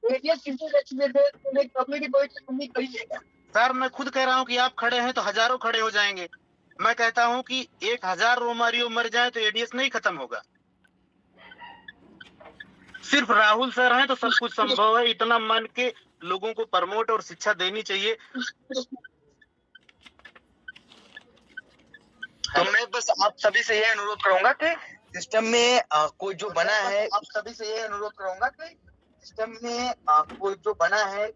एडीएस किसी व्यक्ति विशेष के लिए कभी भी कोई टिप्पणी करी है क्या? सर, मैं खुद कह रहा हूँ कि आप खड़े हैं तो हजारों खड़े हो जाएंगे। मैं कहता हूँ कि 1000 रोमारियो मर जाए तो एडीएस नहीं खत्म होगा। सिर्फ राहुल सर हैं तो सब कुछ संभव है, इतना मान के लोगों को प्रमोट और शिक्षा देनी चाहिए। तो मैं बस आप सभी से यह अनुरोध करूंगा कि सिस्टम में कोई जो बना है, आप सभी से यह अनुरोध करूंगा कि सिस्टम में कोई जो बना है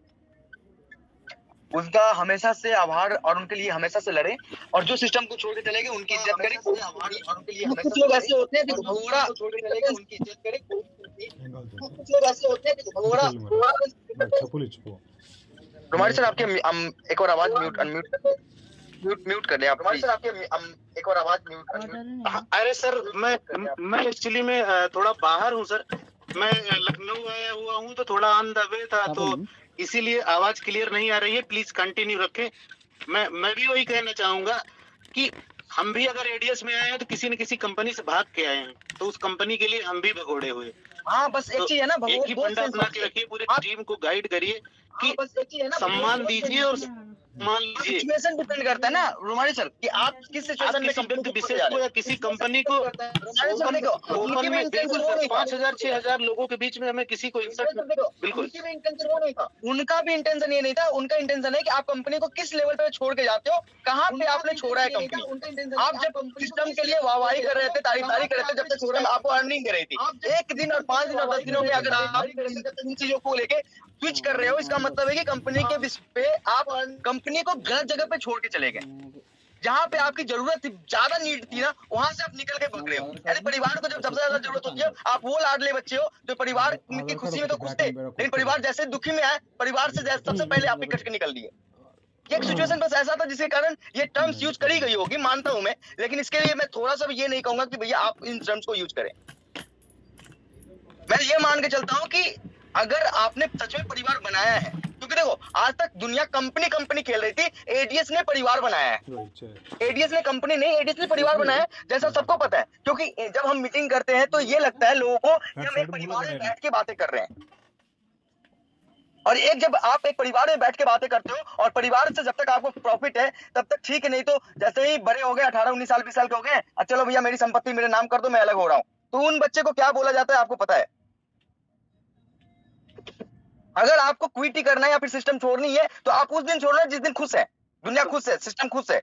उनका हमेशा से आभार और उनके लिए हमेशा से लड़े, और जो सिस्टम को छोड़ के चले गए उनकी इज्जत करें, कोई आभार और उनके लिए कुछ लोग ऐसे होते हैं कि भगोड़ा छोड़ के चले गए उनकी इज्जत करें, कुछ लोग ऐसे होते हैं कि भगोड़ा। रोमानी सर आपके एक और आवाज म्यूट कर दें आप। रोमानी सर आपके एक और आवाज म्यूट। अरे सर, मैं एक्चुअली में थोड़ा बाहर हूँ सर, मैं लखनऊ आया हुआ हूँ तो थोड़ा ऑन द वे था, तो इसीलिए आवाज क्लियर नहीं आ रही है। प्लीज कंटिन्यू रखें। मैं भी वही कहना चाहूंगा कि हम भी अगर एडीएस में आए हैं तो किसी न किसी कंपनी से भाग के आए हैं, तो उस कंपनी के लिए हम भी भगोड़े हुए। हाँ, बस एक चीज है ना, एक ही फंडा बना के रखिए, पूरी टीम को गाइड करिए कि सम्मान दीजिए और मान लीजिए। सिचुएशन डिपेंड करता है ना रोमानी सर कि आप किस सिचुएशन में व्यक्ति विशेष को या किसी कंपनी को ओपन में बिल्कुल 5000 6000 लोगों के बीच में हमें किसी को इंसल्ट बिल्कुल उनका भी इंटेंशन ये नहीं था। उनका इंटेंशन है कि आप कंपनी को किस लेवल पे छोड़ के जाते हो, कहाँ पे आपने छोड़ा है कंपनी। आप जब सिस्टम के लिए वाहवाही कर रहे थे, तारीफ कर रहे थे, जब तक सिस्टम आपको अर्निंग कर रही थी, 1 दिन और 5 दिन और 10 दिनों में अगर आप इन चीजों को लेके स्विच कर रहे हो, इसका मतलब है कि कंपनी के पे आप कंपनी को गलत जगह पे छोड़ के चले गए। जहाँ पे आपकी जरूरत ज्यादा नीड थी ना, वहां से आप निकल के भाग रहे हो। यदि परिवार को जब सबसे ज्यादा जरूरत होती है, आप वो लाडले बच्चे हो जो परिवार की खुशी में तो खुश थे, लेकिन परिवार जैसे दुखी में आए, परिवार से सबसे पहले आप कट के निकल दिए। ये एक सिचुएशन बस ऐसा था जिसके कारण ये टर्म्स यूज करी गई होगी, मानता हूं मैं, लेकिन इसके लिए मैं थोड़ा सा भी ये नहीं कहूंगा कि भैया आप इन टर्म्स को यूज करें। मैं ये मान के चलता हूं कि अगर आपने सच में परिवार बनाया है, क्योंकि देखो आज तक दुनिया कंपनी खेल रही थी, एडीएस ने परिवार बनाया है। एडीएस ने कंपनी नहीं, एडीएस ने परिवार बनाया है, जैसा सबको पता है। क्योंकि जब हम मीटिंग करते हैं तो ये लगता है लोगों को कि हम एक परिवार में बैठ के बातें कर रहे हैं। और एक जब आप एक परिवार में बैठ के बातें करते हो और परिवार से जब तक आपको प्रॉफिट है तब तक ठीक है, नहीं तो जैसे ही बड़े हो गए 18-19 साल 20 साल के हो गए, चलो भैया मेरी संपत्ति मेरे नाम कर दो, मैं अलग हो रहा हूँ, तो उन बच्चे को क्या बोला जाता है आपको पता है। अगर आपको क्विट करना है या फिर सिस्टम छोड़नी है तो आप उस दिन छोड़ना जिस दिन खुश है। दुनिया खुश है, सिस्टम खुश है।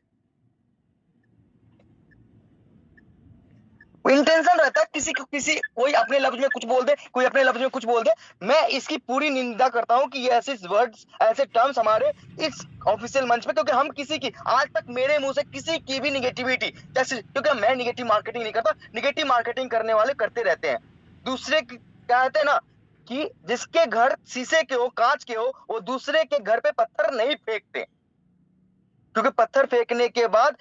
इंटेंशन रहता है किसी को, किसी कोई अपने लफ्ज में कुछ बोल दे, कोई अपने लफ्ज में कुछ बोल दे। मैं इसकी पूरी निंदा करता हूं कि ये ऐसे वर्ड्स, ऐसे टर्म्स हमारे इस ऑफिशियल मंच पे, क्योंकि हम किसी की, आज तक मेरे मुंह से किसी की भी निगेटिविटी, जैसे, क्योंकि मैं निगेटिव मार्केटिंग नहीं करता, निगेटिव मार्केटिंग करने वाले करते रहते हैं। दूसरे कहते हैं ना कि जिसके घर शीशे के हो, कांच के हो, वो दूसरे के घर पे पत्थर नहीं फेंकते, क्योंकि पत्थर फेंकने के बाद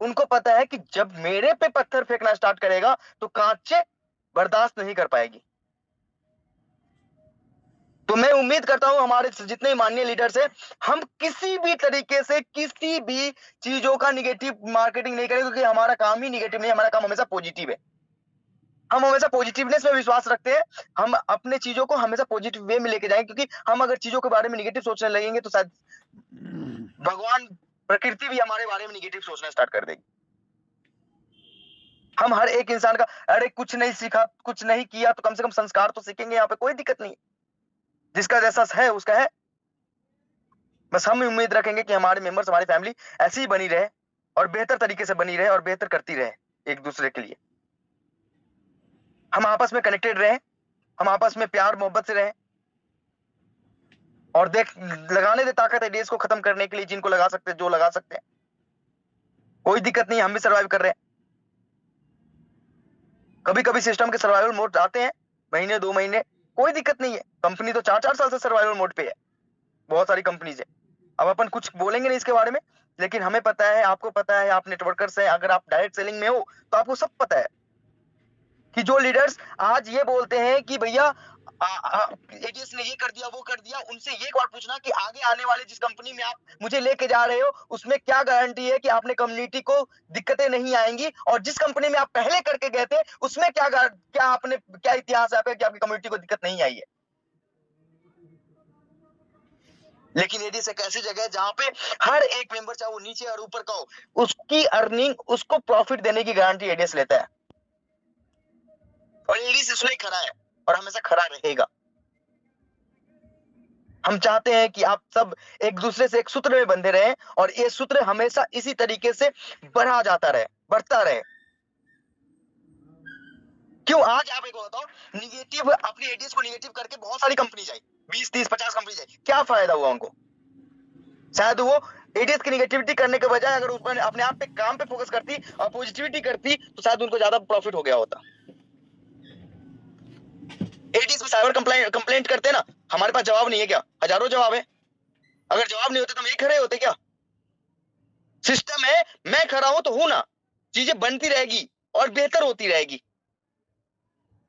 उनको पता है कि जब मेरे पे पत्थर फेंकना स्टार्ट करेगा तो कांचे बर्दाश्त नहीं कर पाएगी। तो मैं उम्मीद करता हूं हमारे जितने माननीय लीडर्स हैं, हम किसी भी तरीके से किसी भी चीजों का निगेटिव मार्केटिंग नहीं करेंगे, क्योंकि हमारा काम ही निगेटिव नहीं, हमारा काम हमेशा पॉजिटिव है। हम हमेशा पॉजिटिवनेस में विश्वास रखते हैं, हम अपने चीजों को हमेशा पॉजिटिव वे में लेके जाएंगे, क्योंकि हम अगर चीजों के बारे में निगेटिव सोचने लगेंगे तो शायद भगवान, प्रकृति भी हमारे बारे में निगेटिव सोचना स्टार्ट कर देगी। हम हर एक इंसान का, अरे कुछ नहीं सीखा, कुछ नहीं किया, तो कम से कम संस्कार तो सीखेंगे, यहाँ पे कोई दिक्कत नहीं है, जिसका जैसा है उसका है। बस हम उम्मीद रखेंगे कि हमारे मेंबर्स, हमारी फैमिली ऐसी ही बनी रहे और बेहतर तरीके से बनी रहे और बेहतर करती रहे एक दूसरे के लिए। हम आपस में कनेक्टेड रहे, हम आपस में प्यार मोहब्बत से रहे, और देख, लगाने दे ताकत आइडियाज को खत्म करने के लिए, जिनको लगा सकते हैं, जो लगा सकते हैं, कोई दिक्कत नहीं, हम भी सर्वाइव कर रहे हैं। कभी कभी सिस्टम के सर्वाइवल मोड आते हैं, महीने 2 महीने, कोई दिक्कत नहीं है। कंपनी तो 4-4 साल से सर्वाइवल मोड पे है, बहुत सारी कंपनीज है। अब अपन कुछ बोलेंगे नहीं इसके बारे में, लेकिन हमें पता है, आपको पता है, आप नेटवर्कर्स हैं, अगर आप डायरेक्ट सेलिंग में हो तो आपको सब पता है कि जो लीडर्स आज ये बोलते हैं कि भैया एडीएस ने ये कर दिया, वो कर दिया, उनसे ये बात पूछना कि आगे आने वाले जिस कंपनी में आप मुझे लेके जा रहे हो, उसमें क्या गारंटी है कि आपने कम्युनिटी को दिक्कतें नहीं आएंगी, और जिस कंपनी में आप पहले करके गए थे उसमें क्या आपने, क्या इतिहास है कि आपकी कम्युनिटी को दिक्कत नहीं आई है। लेकिन एडीएस एक ऐसी जगह है जहां पे हर एक मेंबर, चाहे वो नीचे और ऊपर का हो, उसकी अर्निंग, उसको प्रॉफिट देने की गारंटी एडीएस लेता है, और एडीएस इसलिए खड़ा है और हमेशा खड़ा रहेगा। हम चाहते हैं कि आप सब एक दूसरे से एक सूत्र में बंधे रहें, और ये सूत्र हमेशा इसी तरीके से बढ़ा जाता रहे, बढ़ता रहे। क्यों? आज आप एक बताओ, निगेटिव, अपनी एडीएस को निगेटिव करके बहुत सारी कंपनी जाए, 20, 30, 50 कंपनी जाए, क्या फायदा हुआ उनको? शायद वो एडीएस की निगेटिविटी करने के बजाय अगर उसने अपने आप पे, काम पे फोकस करती और पॉजिटिविटी करती, तो शायद उनको ज्यादा प्रॉफिट हो गया होता। एडीएस में साइबर कंप्लेंट करते हैं ना, हमारे पास जवाब नहीं है क्या? हजारों जवाब है। अगर जवाब नहीं होते तो हम एक खड़े होते क्या? सिस्टम है, मैं खड़ा हूं तो हूं ना, चीजें बनती रहेगी और बेहतर होती रहेगी।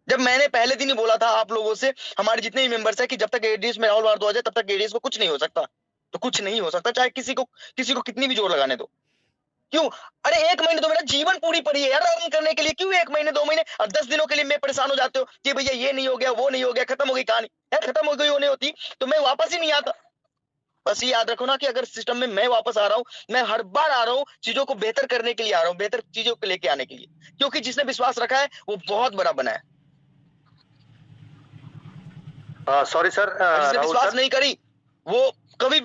जब मैंने पहले दिन ही बोला था आप लोगों से, हमारे जितने भी मेंबर्स हैं, कि जब तक एडीएस में राहुल भारद्वाज है तब तक एडीएस को कुछ नहीं हो सकता, तो कुछ नहीं हो सकता, चाहे किसी को कितनी भी जोर लगाने दो। क्यों? अरे 1 महीने तो मेरा जीवन पूरी पड़ी है यार अर्न करने के लिए, क्यों 1 महीने 2 महीने और 10 दिनों के लिए मैं परेशान हो जाते हो कि भैया ये नहीं हो गया, वो नहीं हो गया, खत्म हो गई कहानी। यार खत्म हो गई होने होती तो मैं वापस ही नहीं आता। बस ये याद रखो ना कि अगर सिस्टम में मैं वापस आ रहा हूँ, मैं हर बार आ रहा हूँ चीजों को बेहतर करने के लिए आ रहा हूँ, बेहतर चीजों को लेके आने के लिए, क्योंकि जिसने विश्वास रखा है वो बहुत बड़ा बना है। सॉरी सर, जिसने विश्वास नहीं करी वो कभी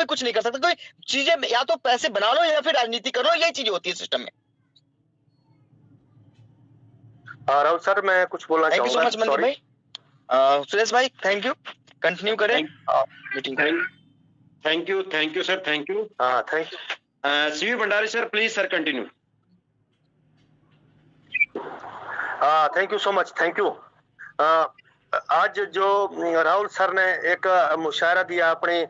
कुछ नहीं कर सकता। कोई चीजें या तो पैसे बना लो या फिर राजनीति कर लो, यही चीजें होती है सिस्टम में। राहुल सर, मैं कुछ बोलना चाहूंगा। Thank you so much Mandeep भाई। सुरेश भाई थैंक यू, कंटिन्यू करें meeting. Thank you sir, thank you. Thank you. CV Bhandari sir, please sir continue. Thank you so much, thank you. आज जो राहुल सर ने एक मुशायरा दिया अपनी,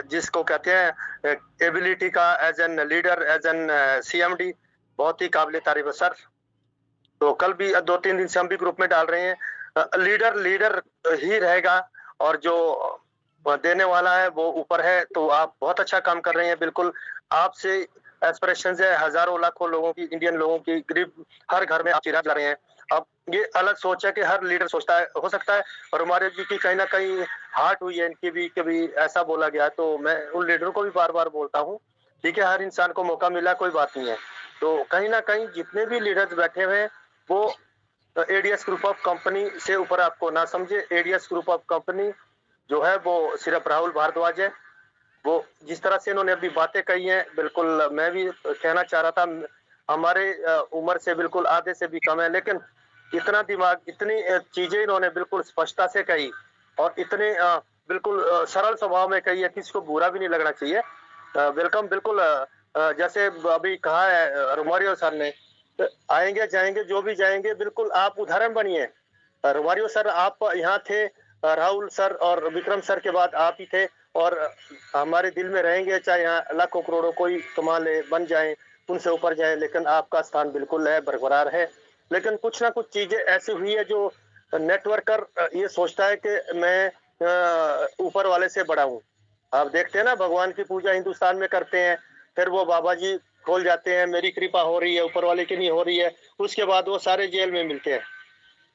जिसको कहते हैं एबिलिटी का, as an leader, as an CMD, बहुत ही काबिल तारीफ है सर। तो कल भी 2-3 दिन से हम भी ग्रुप में डाल रहे हैं, लीडर ही रहेगा, और जो देने वाला है वो ऊपर है। तो आप बहुत अच्छा काम कर रहे हैं, बिल्कुल आपसे एस्पिरेशन है हजारों लाखों लोगों की, इंडियन लोगों की, गरीब हर घर में आप चिराग ला रहे हैं। अब ये अलग सोच है कि हर लीडर सोचता है, हो सकता है, और हमारे जी की कहीं ना कहीं हार्ट हुई है इनकी भी, कभी ऐसा बोला गया, तो मैं उन लीडरों को भी बार बार बोलता हूँ, ठीक है, हर इंसान को मौका मिला, कोई बात नहीं है। तो कहीं ना कहीं जितने भी लीडर्स बैठे हुए हैं वो एडीएस ग्रुप ऑफ कंपनी से ऊपर आपको ना समझे। एडीएस ग्रुप ऑफ कंपनी जो है वो सिर्फ राहुल भारद्वाज है, वो जिस तरह से इन्होंने अभी बातें कही हैं, बिल्कुल मैं भी कहना चाह रहा था, हमारे उम्र से बिल्कुल आधे से भी कम है, लेकिन इतना दिमाग, इतनी चीजें इन्होंने बिल्कुल स्पष्टता से कही और इतने बिल्कुल सरल स्वभाव में कही है, किसी को बुरा भी नहीं लगना चाहिए। वेलकम, बिल्कुल जैसे अभी कहा है रोमारियो सर ने, आएंगे जाएंगे जो भी जाएंगे, बिल्कुल आप उदाहरण बनिए। रोमारियो सर आप यहाँ थे, राहुल सर और विक्रम सर के बाद आप ही थे, और हमारे दिल में रहेंगे, चाहे यहाँ लाखों करोड़ों कोई कमा ले, बन जाए, उनसे ऊपर जाए, लेकिन आपका स्थान बिल्कुल है, बरकरार है। लेकिन कुछ ना कुछ चीजें ऐसी हुई है जो नेटवर्कर ये सोचता है कि मैं ऊपर वाले से बड़ा हूँ। आप देखते हैं ना, भगवान की पूजा हिंदुस्तान में करते हैं, फिर वो बाबा जी खोल जाते हैं, मेरी कृपा हो रही है, ऊपर वाले की नहीं हो रही है, उसके बाद वो सारे जेल में मिलते हैं।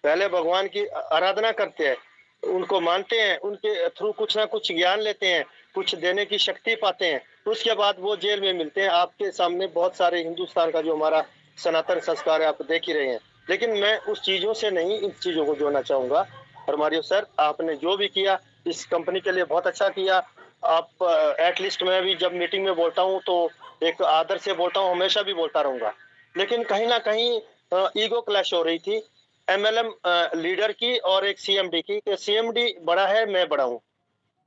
पहले भगवान की आराधना करते हैं, उनको मानते हैं, उनके थ्रू कुछ ना कुछ ज्ञान लेते हैं, कुछ देने की शक्ति पाते हैं, उसके बाद वो जेल में मिलते हैं। आपके सामने बहुत सारे हिंदुस्तान का जो हमारा सनातन संस्कार है, आप देख ही रहे हैं। लेकिन मैं उस चीजों से नहीं इन चीजों को जोड़ना चाहूंगा। रोमारियो सर, आपने जो भी किया इस कंपनी के लिए बहुत अच्छा किया। आप एटलीस्ट, मैं भी जब मीटिंग में बोलता हूँ तो एक आदर से बोलता हूँ, हमेशा भी बोलता रहूंगा। लेकिन कहीं ना कहीं ईगो क्लैश हो रही थी एमएलएम लीडर की और एक सीएमडी की, कि सीएमडी बड़ा है, मैं बड़ा हूँ।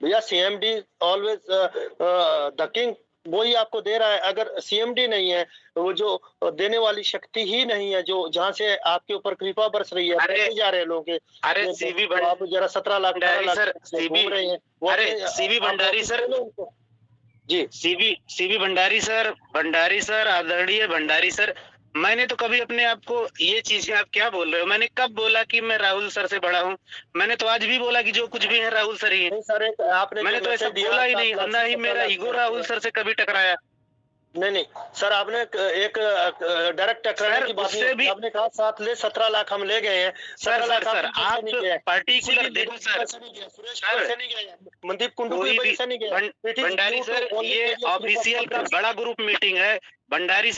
भैया सीएमडी ऑलवेज द किंग, वो ही आपको दे रहा है। अगर सीएमडी नहीं है, वो जो देने वाली शक्ति ही नहीं है, जो जहाँ से आपके ऊपर कृपा बरस रही है, अरे जा रहे हैं लोग, अरे सीबी आप जरा 17 लाख 18 लाख सर, घूम रहे हैं, अरे सीबी भंडारी सर जी, सीबी भंडारी सर, आदरणीय भंडारी सर, मैंने तो कभी अपने आप को, ये चीजें आप क्या बोल रहे हो, मैंने कब बोला कि मैं राहुल सर से बड़ा हूँ? मैंने तो आज भी बोला कि जो कुछ भी है राहुल सर ही है। सर आपने मैंने तो ऐसा बोला ही नहीं, ना ही मेरा ईगो राहुल सर से कभी टकराया। नहीं सर, आपने एक डायरेक्ट टकराने की बात उससे भी आपने कहा 17 लाख हम ले गए हैं। सर आप पार्टिकुलर देखो सर, मनदीप कुंडू की वजह से नहीं गया। भंडारी सर, ये ऑफिशियल का बड़ा ग्रुप मीटिंग है। भंडारी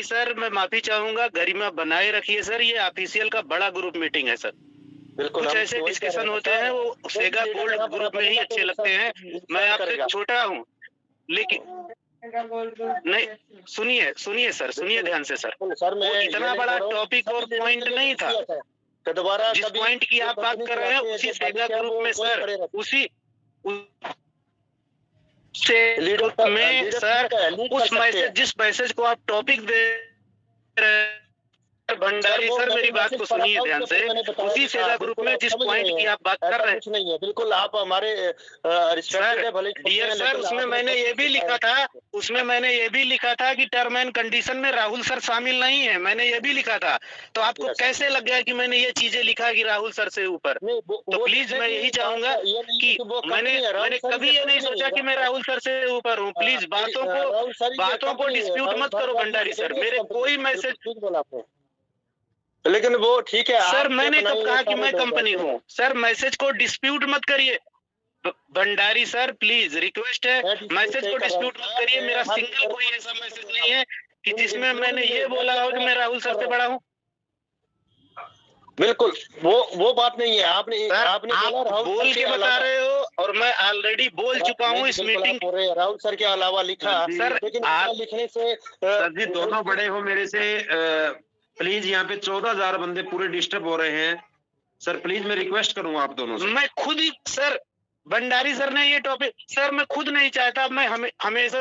सर, मैं माफी चाहूंगा, गरिमा बनाए रखिए सर, ये ऑफिशियल का बड़ा ग्रुप मीटिंग है सर। बिल्कुल, कुछ ऐसे डिस्कशन होते हैं वो सेगा गोल्ड ग्रुप में ही अच्छे लगते हैं। मैं आपसे छोटा हूँ, लेकिन नहीं, सुनिए सर, सुनिए ध्यान से सर, मैं इतना बड़ा टॉपिक और पॉइंट नहीं था। दोबारा जिस पॉइंट की आप बात कर रहे हैं उसी सेगा ग्रुप में सर, उसी से में सर, उस मैसेज, जिस मैसेज को आप टॉपिक दे रहे हैं भंडारी सर, मेरी बात को सुनिए ध्यान से, उसी सेगा ग्रुप में जिस पॉइंट की आप बात कर रहे हैं, कुछ नहीं है, बिल्कुल आप हमारे सर, डियर सर, उसमें मैंने ये भी लिखा था कि टर्म एंड कंडीशन में राहुल सर शामिल नहीं है, मैंने ये भी लिखा था। तो आपको कैसे लग गया कि मैंने ये चीजें लिखा कि राहुल सर से ऊपर? तो प्लीज मैं यही चाहूंगा कि मैंने कभी ये नहीं सोचा कि मैं राहुल सर से ऊपर हूँ। प्लीज बातों को डिस्प्यूट मत करो भंडारी सर, मेरे कोई मैसेज, लेकिन वो ठीक है सर, मैंने कब कहा कि मैं कंपनी हूँ? सर, मैसेज को डिस्प्यूट मत करिए भंडारी सर, प्लीज रिक्वेस्ट है, मैसेज को डिस्प्यूट मत करिए। मेरा सिंगल कोई ऐसा मैसेज नहीं है कि जिसमें मैंने ये बोला हो कि मैं राहुल सर से बड़ा हूँ। बिल्कुल वो बात नहीं है। आपने आप बोल के बता रहे हो और मैं ऑलरेडी बोल चुका हूँ इस मीटिंग। राहुल सर के अलावा लिखा सर, लेकिन आप लिखने से सर जी दोनों बड़े हो मेरे से, प्लीज यहाँ पे 14,000 बंदे पूरे डिस्टर्ब हो रहे हैं सर, प्लीज मैं रिक्वेस्ट करूंगा आप दोनों से। मैं खुद ही सर, भंडारी सर ने ये टॉपिक, सर मैं खुद नहीं चाहता, मैं हमेशा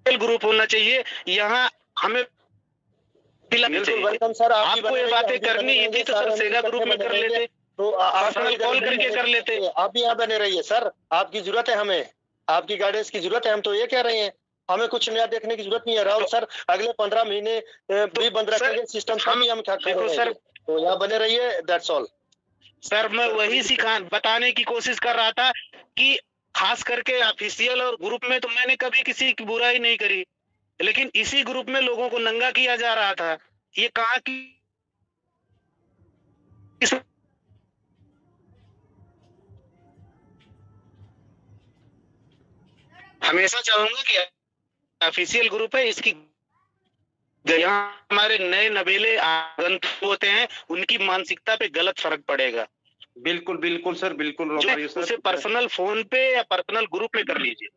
ग्रुप होना चाहिए यहाँ, हमें सर आपको ये बातें करनी थी तो सर सेगा ग्रुप में कर लेते, तो पर्सनल कॉल करके कर लेते। आप यहाँ बने रहिए सर, आपकी जरूरत है, हमें आपकी गाइडेंस की जरूरत है। हम तो ये कह रहे हैं, हमें कुछ नया देखने की जरूरत नहीं है। राहुल सर अगले 15 महीने भी बंद रखेंगे सिस्टम, हम देखो सर, तो यहाँ बने रहिए, दैट्स ऑल। सर मैं वही बताने की कोशिश कर रहा था कि खास करके ऑफिशियल और ग्रुप में तो मैंने कभी किसी की बुराई नहीं करी, लेकिन इसी ग्रुप में लोगों को नंगा किया जा रहा था। ये कहाँ की हमेशा चाहूंगा कि ऑफिशियल ग्रुप है, इसकी यहाँ हमारे नए नवेले आगंतुक होते हैं, उनकी मानसिकता पे गलत फर्क पड़ेगा। बिल्कुल बिल्कुल सर, बिल्कुल उसे पर्सनल फोन पे या पर्सनल ग्रुप में कर लीजिए।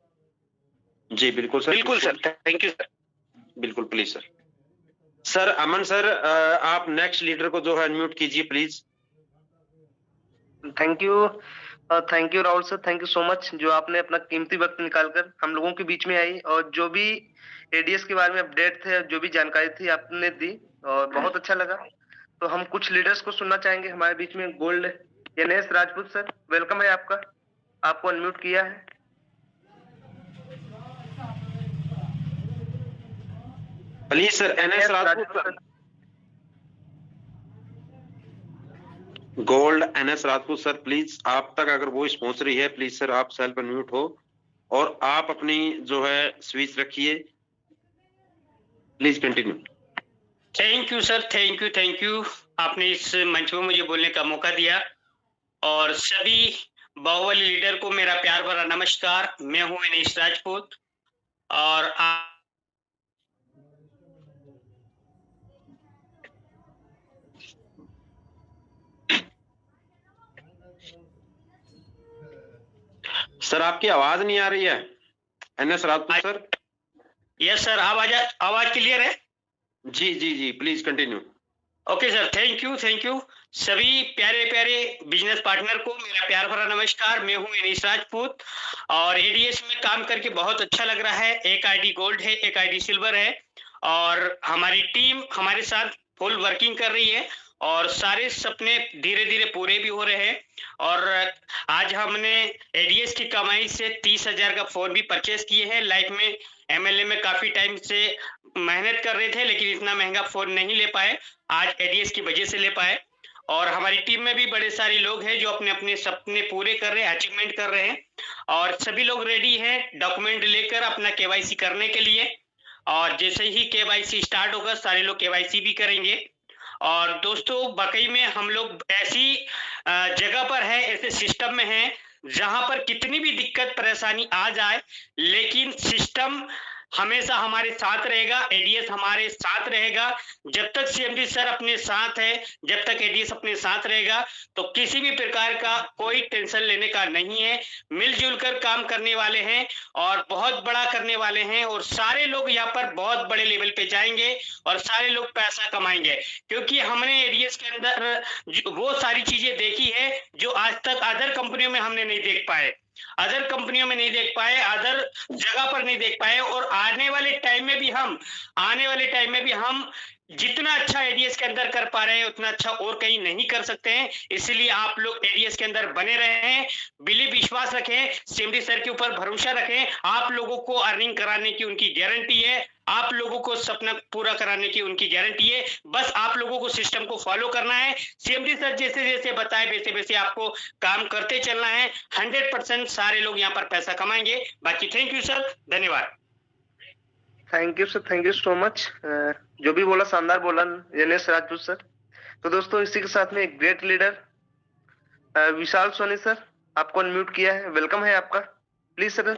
जी बिल्कुल सर, बिल्कुल सर, थैंक यू सर। बिल्कुल please sir. Sir Aman sir, आप नेक्स्ट लीडर को जो है अनम्यूट कीजिए please. Thank you Rahul sir, thank you so much जो आपने अपना कीमती वक्त निकालकर हम लोगों के बीच में आई और जो भी एडीएस के बारे में अपडेट थे, जो भी जानकारी थी आपने दी और बहुत अच्छा लगा। तो हम कुछ लीडर्स को सुनना चाहेंगे हमारे बीच में। Gold NS Rajput sir, welcome है आपका, आपको अनम्यूट किया है। Please sir, NS Rajput sir. Gold NS Rajput sir, please आप तक अगर वॉइस पहुंच रही है, प्लीज सर आप सेल्फ अनम्यूट हो और आप अपनी जो है स्विच रखिए। Please continue. Thank you sir, thank you आपने इस मंच में मुझे बोलने का मौका दिया। और सभी बाहुबली लीडर को मेरा प्यार भरा नमस्कार। मैं हूं एनएस राजपूत और सर आपकी आवाज नहीं आ रही है N S Rajput sir. Yes sir, आवाज क्लियर है? जी जी जी, please continue. Okay sir, thank you सभी प्यारे प्यारे बिजनेस पार्टनर को मेरा प्यार भरा नमस्कार। मैं हूं एनएस राजपूत और एडीएस में काम करके बहुत अच्छा लग रहा है। एक आईडी गोल्ड है, एक आईडी सिल्वर है और हमारी टीम हमारे साथ फुल वर्किंग कर रही है और सारे सपने धीरे धीरे पूरे भी हो रहे हैं। और आज हमने एडीएस की कमाई से 30,000 का फोन भी परचेस किए हैं। लाइफ में एमएलए में काफी टाइम से मेहनत कर रहे थे लेकिन इतना महंगा फोन नहीं ले पाए, आज एडीएस की वजह से ले पाए। और हमारी टीम में भी बड़े सारे लोग हैं जो अपने अपने सपने पूरे कर रहे हैं, अचीवमेंट कर रहे हैं और सभी लोग रेडी हैं डॉक्यूमेंट लेकर अपना केवाईसी करने के लिए। और जैसे ही केवाईसी स्टार्ट होगा सारे लोग केवाईसी भी करेंगे। और दोस्तों वाकई में हम लोग ऐसी जगह पर है, ऐसे सिस्टम में है जहां पर कितनी भी दिक्कत परेशानी आ जाए लेकिन सिस्टम हमेशा हमारे साथ रहेगा, एडीएस हमारे साथ रहेगा। जब तक सीएमडी सर अपने साथ है, जब तक एडीएस अपने साथ रहेगा तो किसी भी प्रकार का कोई टेंशन लेने का नहीं है। मिलजुल कर काम करने वाले हैं और बहुत बड़ा करने वाले हैं और सारे लोग यहाँ पर बहुत बड़े लेवल पे जाएंगे और सारे लोग पैसा कमाएंगे क्योंकि हमने एडीएस के अंदर वो सारी चीजें देखी है जो आज तक अदर कंपनियों में हमने नहीं देख पाए, अदर कंपनियों में नहीं देख पाए, अदर जगह पर नहीं देख पाए। और आने वाले टाइम में भी हम जितना अच्छा एडीएस के अंदर कर पा रहे हैं उतना अच्छा और कहीं नहीं कर सकते हैं। इसलिए आप लोग एडीएस के अंदर बने रहें, विश्वास रखें, सीएमडी सर के ऊपर भरोसा रखें। आप लोगों को अर्निंग कराने की उनकी गारंटी है, आप लोगों को सपना पूरा कराने की उनकी गारंटी है। बस आप लोगों को सिस्टम को फॉलो करना है। सीएमडी सर जैसे जैसे बताए वैसे वैसे आपको काम करते चलना है। 100% सारे लोग यहाँ पर पैसा कमाएंगे। बाकी थैंक यू सर, धन्यवाद। Thank you sir, thank you so much. जो भी बोला शानदार बोला एनएस राजपूत सर। तो दोस्तों इसी के साथ में एक ग्रेट लीडर विशाल सोनी सर, आपको अनम्यूट किया है, वेलकम है आपका। प्लीज सर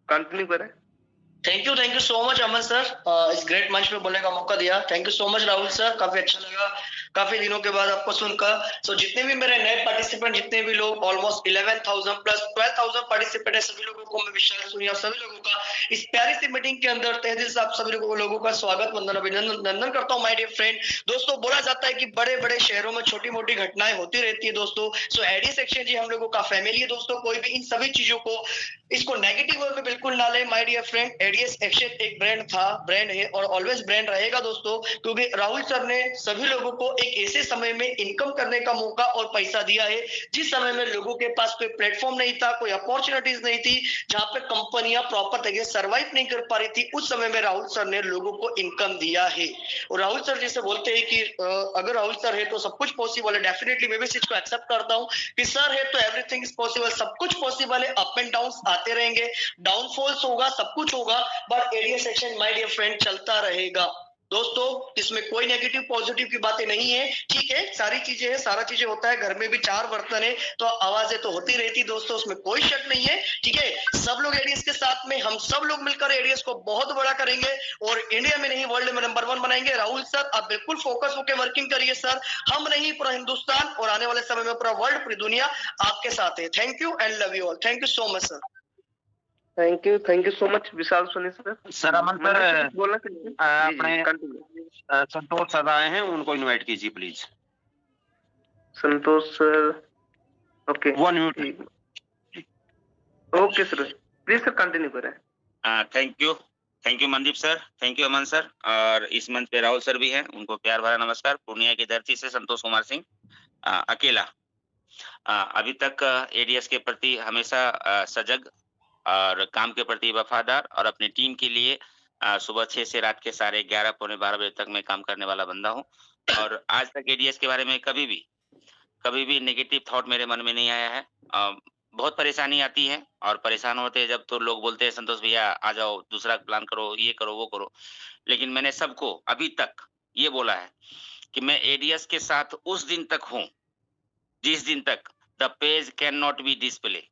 कंटिन्यू करें। Thank you so much Aman sir, इस ग्रेट मंच पे बोलने का मौका दिया। Thank you so much Rahul sir, काफी अच्छा लगा काफी दिनों के बाद आपको सुनकर। सो जितने भी मेरे नए पार्टिसिपेंट, जितने भी लोग ऑलमोस्ट 11,000 प्लस 12,000 पार्टिसिपेंट है, सभी लोगों को मैं विश्वास सुनिया, सभी लोगों का इस प्यारी सी मीटिंग के अंदर तहे दिल से आप सभी लोगों का स्वागत, वंदन, अभिनंदन करता हूँ। माय डियर फ्रेंड, दोस्तों बोला जाता है कि बड़े बड़े शहरों में छोटी मोटी घटनाएं होती रहती है दोस्तों। सो एडीएस एक्सचेंज हम लोगों का फैमिली है दोस्तों। कोई भी इन सभी चीजों को इसको नेगेटिव वे में बिल्कुल ना ले। My dear friend, ADS exchange एक ब्रांड था, ब्रांड है और ऑलवेज ब्रांड रहेगा दोस्तों, क्योंकि राहुल सर ने सभी लोगों को एक ऐसे समय में इनकम करने का मौका और पैसा दिया है जिस समय में लोगों के पास कोई प्लेटफॉर्म नहीं था, कोई अपॉर्चुनिटीज नहीं थी, जहां पे कंपनियां प्रॉपर तरीके से सर्वाइव नहीं कर पा रही थी। उस समय में राहुल सर ने लोगों को इनकम दिया है। और राहुल सर जैसे बोलते हैं कि अगर राहुल सर है तो सब कुछ पॉसिबल है। डेफिनेटली मैं भी इस चीज को एक्सेप्ट करता हूं कि सर है तो एवरीथिंग इज पॉसिबल, सब कुछ पॉसिबल है। अप एंड डाउन आते रहेंगे, डाउनफॉल्स होगा, सब कुछ होगा, but ADS exchange my dear friend चलता रहेगा। दोस्तों इसमें कोई नेगेटिव पॉजिटिव की बातें नहीं है, ठीक है, सारी चीजें है, सारा चीजें होता है, घर में भी 4 बर्तन है तो आवाजें तो होती रहती दोस्तों, उसमें कोई शक नहीं है, ठीक है। सब लोग एडीएस के साथ में, हम सब लोग मिलकर एडीएस को बहुत बड़ा करेंगे और इंडिया में नहीं वर्ल्ड में नंबर 1 बनाएंगे। राहुल सर आप बिल्कुल फोकस होकर वर्किंग करिए सर, हम नहीं पूरा हिंदुस्तान और आने वाले समय में पूरा वर्ल्ड, पूरी दुनिया आपके साथ है। Thank you and love you all, thank you so much sir. Thank you so much Vishal Soni sir. Sir Aman sir बोलना अपने संतोष सर आए हैं, उनको इनवाइट कीजिए please. Santosh sir, okay 1 minute. Okay sir, please sir continue करें। Thank you Mandeep sir, thank you Aman sir, और इस मंच पे राहुल सर भी हैं, उनको प्यार भरा नमस्कार। पूर्णिया की धरती से संतोष कुमार सिंह अकेला। अभी तक एडीएस के प्रति हमेशा सजग और काम के प्रति वफादार और अपनी टीम के लिए सुबह 6 से रात के 11:30 पौने 12 बजे तक मैं काम करने वाला बंदा हूं। और आज तक एडीएस के बारे में कभी भी नेगेटिव थॉट मेरे मन में नहीं आया है। बहुत परेशानी आती है और परेशान होते हैं जब तो लोग बोलते हैं संतोष भैया आ जाओ, दूसरा प्लान करो, ये करो वो करो, लेकिन मैंने सबको अभी तक ये बोला है कि मैं एडीएस के साथ उस दिन तक हूं जिस दिन तक the page can not be display.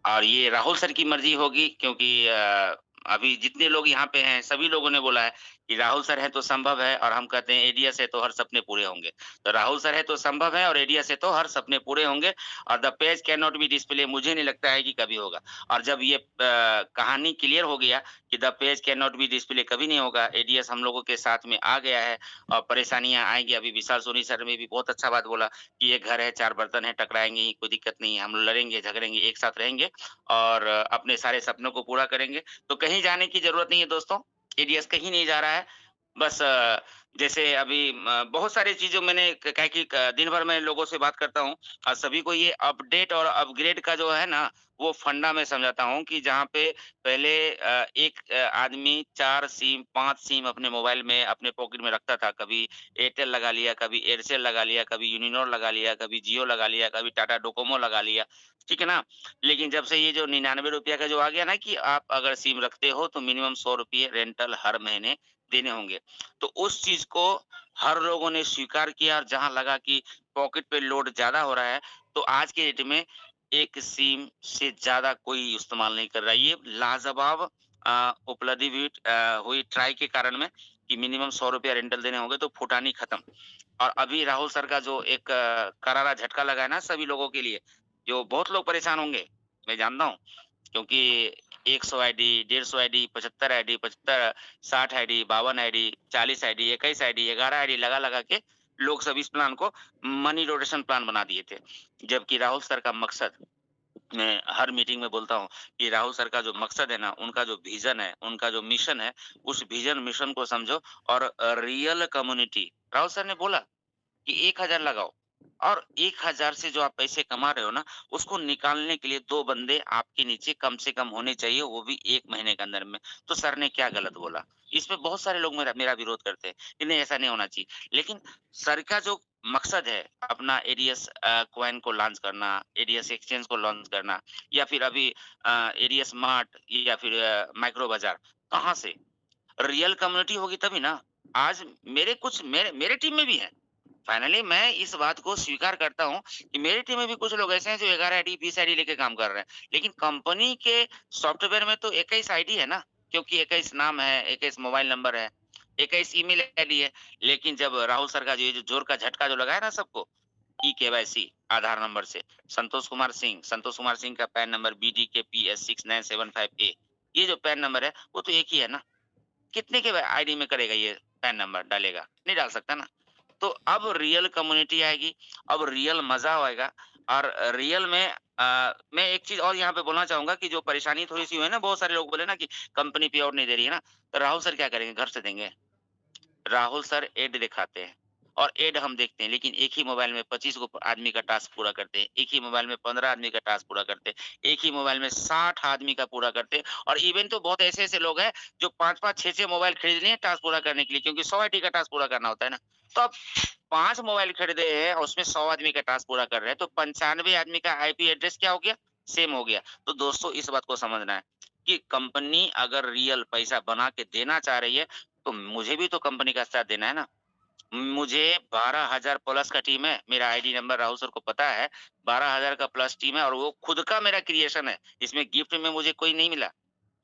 और ये राहुल सर की मर्जी होगी, क्योंकि अभी जितने लोग यहाँ पे हैं सभी लोगों ने बोला है कि राहुल सर है तो संभव है, और हम कहते हैं एडीएस है तो हर सपने पूरे होंगे। तो राहुल सर है तो संभव है और एडीएस है तो हर सपने पूरे होंगे, और the page can not be display मुझे नहीं लगता है कि कभी होगा। और जब ये कहानी क्लियर हो गया कि the page can not be display कभी नहीं होगा, एडीएस हम लोगों के साथ में आ गया है और परेशानियां आएंगी। अभी विशाल सोनी सर ने भी बहुत अच्छा बात बोला कि ये घर है, 4 बर्तन है, टकराएंगे ही, कोई दिक्कत नहीं है, हम लड़ेंगे झगड़ेंगे, एक साथ रहेंगे और अपने सारे सपनों को पूरा करेंगे। तो कहीं जाने की जरूरत नहीं है दोस्तों, एडीएस कहीं नहीं जा रहा है। बस जैसे अभी बहुत सारी चीजों मैंने क्या कि दिन भर मैं लोगों से बात करता हूँ और सभी को ये अपडेट और अपग्रेड का जो है ना वो फंडा में समझाता हूँ कि जहाँ पे पहले एक आदमी 4 सिम 5 सिम अपने मोबाइल में अपने पॉकेट में रखता था, कभी एयरटेल लगा लिया, कभी एयरसेल लगा लिया, कभी यूनिनोर लगा लिया, कभी जियो लगा लिया, कभी टाटा डोकोमो लगा लिया, ठीक है ना। लेकिन जब से ये जो 99 रुपया का जो आ गया ना कि आप अगर सिम रखते हो तो मिनिमम 100 रुपये रेंटल हर महीने देने होंगे, तो उस चीज को हर लोगों ने स्वीकार किया। और जहां लगा कि पॉकेट पे लोड ज्यादा हो रहा है तो आज के डेट में एक सिम से ज्यादा कोई इस्तेमाल नहीं कर रहा है। ये लाजवाब उपलब्धि हुई ट्राई के कारण में कि मिनिमम 100 रुपया रेंटल देने होंगे तो फुटानी खत्म। और अभी राहुल सर का जो एक करारा झटका लगा है ना सभी लोगों के लिए, जो बहुत लोग परेशान होंगे मैं जानता हूँ, क्योंकि 100 ID 150 ID 75 ID 75 60 ID 52 ID 40 ID 21 ID 11 ID लगा के लोग सब इस प्लान को मनी रोटेशन प्लान बना दिए थे। जबकि राहुल सर का मकसद, मैं हर मीटिंग में बोलता हूँ कि राहुल सर का जो मकसद है ना, उनका जो विजन है, उनका जो मिशन है, उस विजन मिशन को समझो। और रियल कम्युनिटी, राहुल सर ने बोला कि 1000 लगाओ, और 1000 से जो आप पैसे कमा रहे हो ना उसको निकालने के लिए 2 बंदे आपके नीचे कम से कम होने चाहिए, वो भी 1 महीने के अंदर में। तो सर ने क्या गलत बोला? इसमें बहुत सारे लोग मेरा विरोध करते हैं कि नहीं ऐसा नहीं होना चाहिए, लेकिन सर का जो मकसद है अपना एडीएस कॉइन को लॉन्च करना, एडीएस एक्सचेंज को लॉन्च करना, या फिर अभी एडीएस मार्ट या फिर माइक्रो बाजार, कहाँ से रियल कम्युनिटी होगी तभी ना। आज मेरे टीम में भी है, फाइनली मैं इस बात को स्वीकार करता हूं कि मेरी टीम में भी कुछ लोग ऐसे हैं जो 11 आईडी 20 आईडी लेके काम कर रहे हैं, लेकिन कंपनी के सॉफ्टवेयर में तो 21 आईडी है ना, क्योंकि 21 नाम है, 21 मोबाइल नंबर है, 21 ईमेल आईडी है। लेकिन जब राहुल सर का जो जोर का झटका जो लगाया ना सबको, ई-केवाईसी आधार नंबर से, संतोष कुमार सिंह का पैन नंबर BDKPS6975A, ये जो पैन नंबर है वो तो एक ही है ना, कितने के आईडी में करेगा ये पैन नंबर डालेगा? नहीं डाल सकता ना। तो अब रियल कम्युनिटी आएगी, अब रियल मजा आएगा। और रियल में मैं एक चीज और यहाँ पे बोलना चाहूंगा कि जो परेशानी थोड़ी सी हुई है ना, बहुत सारे लोग बोले ना कि कंपनी पे आउट नहीं दे रही है ना, तो राहुल सर क्या करेंगे? घर से देंगे। राहुल सर एड दिखाते हैं और एड हम देखते हैं, लेकिन एक ही मोबाइल में 25 आदमी का टास्क पूरा करते हैं, एक ही मोबाइल में 15 आदमी का टास्क पूरा करते हैं, एक ही मोबाइल में 60 आदमी का पूरा करते हैं। और इवन तो बहुत ऐसे लोग हैं जो 5-5 6-6 मोबाइल खरीद लिए टास्क पूरा करने के लिए, क्योंकि 100 आईडी का टास्क पूरा करना होता है ना। तो अब 5 मोबाइल खरीदे हैं और उसमें 100 आदमी का टास्क पूरा कर रहे हैं, तो 95 आदमी का आईपी एड्रेस क्या हो गया? सेम हो गया। तो दोस्तों इस बात को समझना है कि कंपनी अगर रियल पैसा बना के देना चाह रही है तो मुझे भी तो कंपनी का साथ देना है ना। मुझे 12,000 प्लस का टीम है, मेरा आईडी नंबर राहुल सर को पता है, 12,000 का प्लस टीम है और वो खुद का मेरा क्रिएशन है। इसमें गिफ्ट में मुझे कोई नहीं मिला।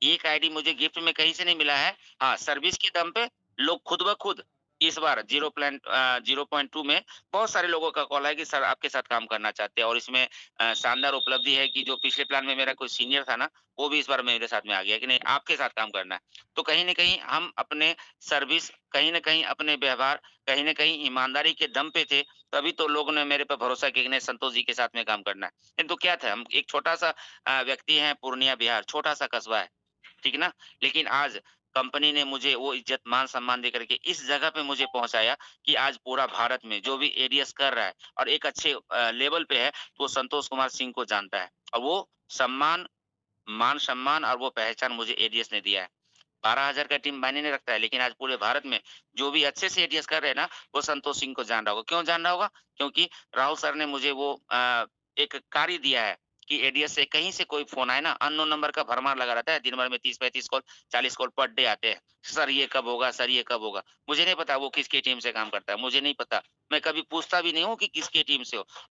एक आईडी मुझे गिफ्ट में कहीं से नहीं मिला है। हाँ, सर्विस के दम पे लोग खुद ब खुद इस बार 0.2 में बहुत सारे लोगों का कॉल है कि सर आपके साथ काम करना चाहते हैं और इसमें शानदार उपलब्धि है कि जो पिछले प्लान में मेरा कोई सीनियर था ना, वो भी इस बार मेरे साथ में आ गया कि नहीं आपके साथ काम करना है। तो कहीं न कहीं हम अपने सर्विस, कहीं न कहीं अपने व्यवहार, कहीं न कहीं ईमानदारी के दम पे थे, तभी तो लोगों ने मेरे पे भरोसा किया कि नहीं संतोष जी के साथ में काम करना है। नहीं तो क्या था, हम एक छोटा-सा व्यक्ति हैं पूर्णिया बिहार, छोटा-सा कस्बा है। ठीक ना? लेकिन आज कंपनी ने मुझे वो इज़्ज़त, मान-सम्मान दे करके इस जगह पे मुझे पहुँचाया कि आज पूरा भारत में जो भी एडीएस कर रहा है और एक अच्छे लेवल पे है, तो वो संतोष कुमार सिंह को जानता है। और वो सम्मान, मान-सम्मान और वो पहचान मुझे एडीएस ने दिया है। 12,000 का टीम मायने नहीं रखता है, लेकिन आज पूरे भारत में जो भी अच्छे से एडीएस कर रहे हैं ना, वो संतोष सिंह को जान रहा होगा। क्यों जान रहा होगा? क्योंकि राहुल सर ने मुझे वो एक कार्य दिया है कि एडीएस से कहीं से कोई फ़ोन आए ना, अननोन नंबर का भरमार लगा रहता है। दिन भर में 30-35 कॉल, 40 कॉल पर डे आते हैं। सर ये कब होगा? सर ये कब होगा? मुझे नहीं पता वो किसकी टीम से काम करता है, मुझे नहीं पता। मैं कभी पूछता भी नहीं हूँ कि किसकी टीम से हो।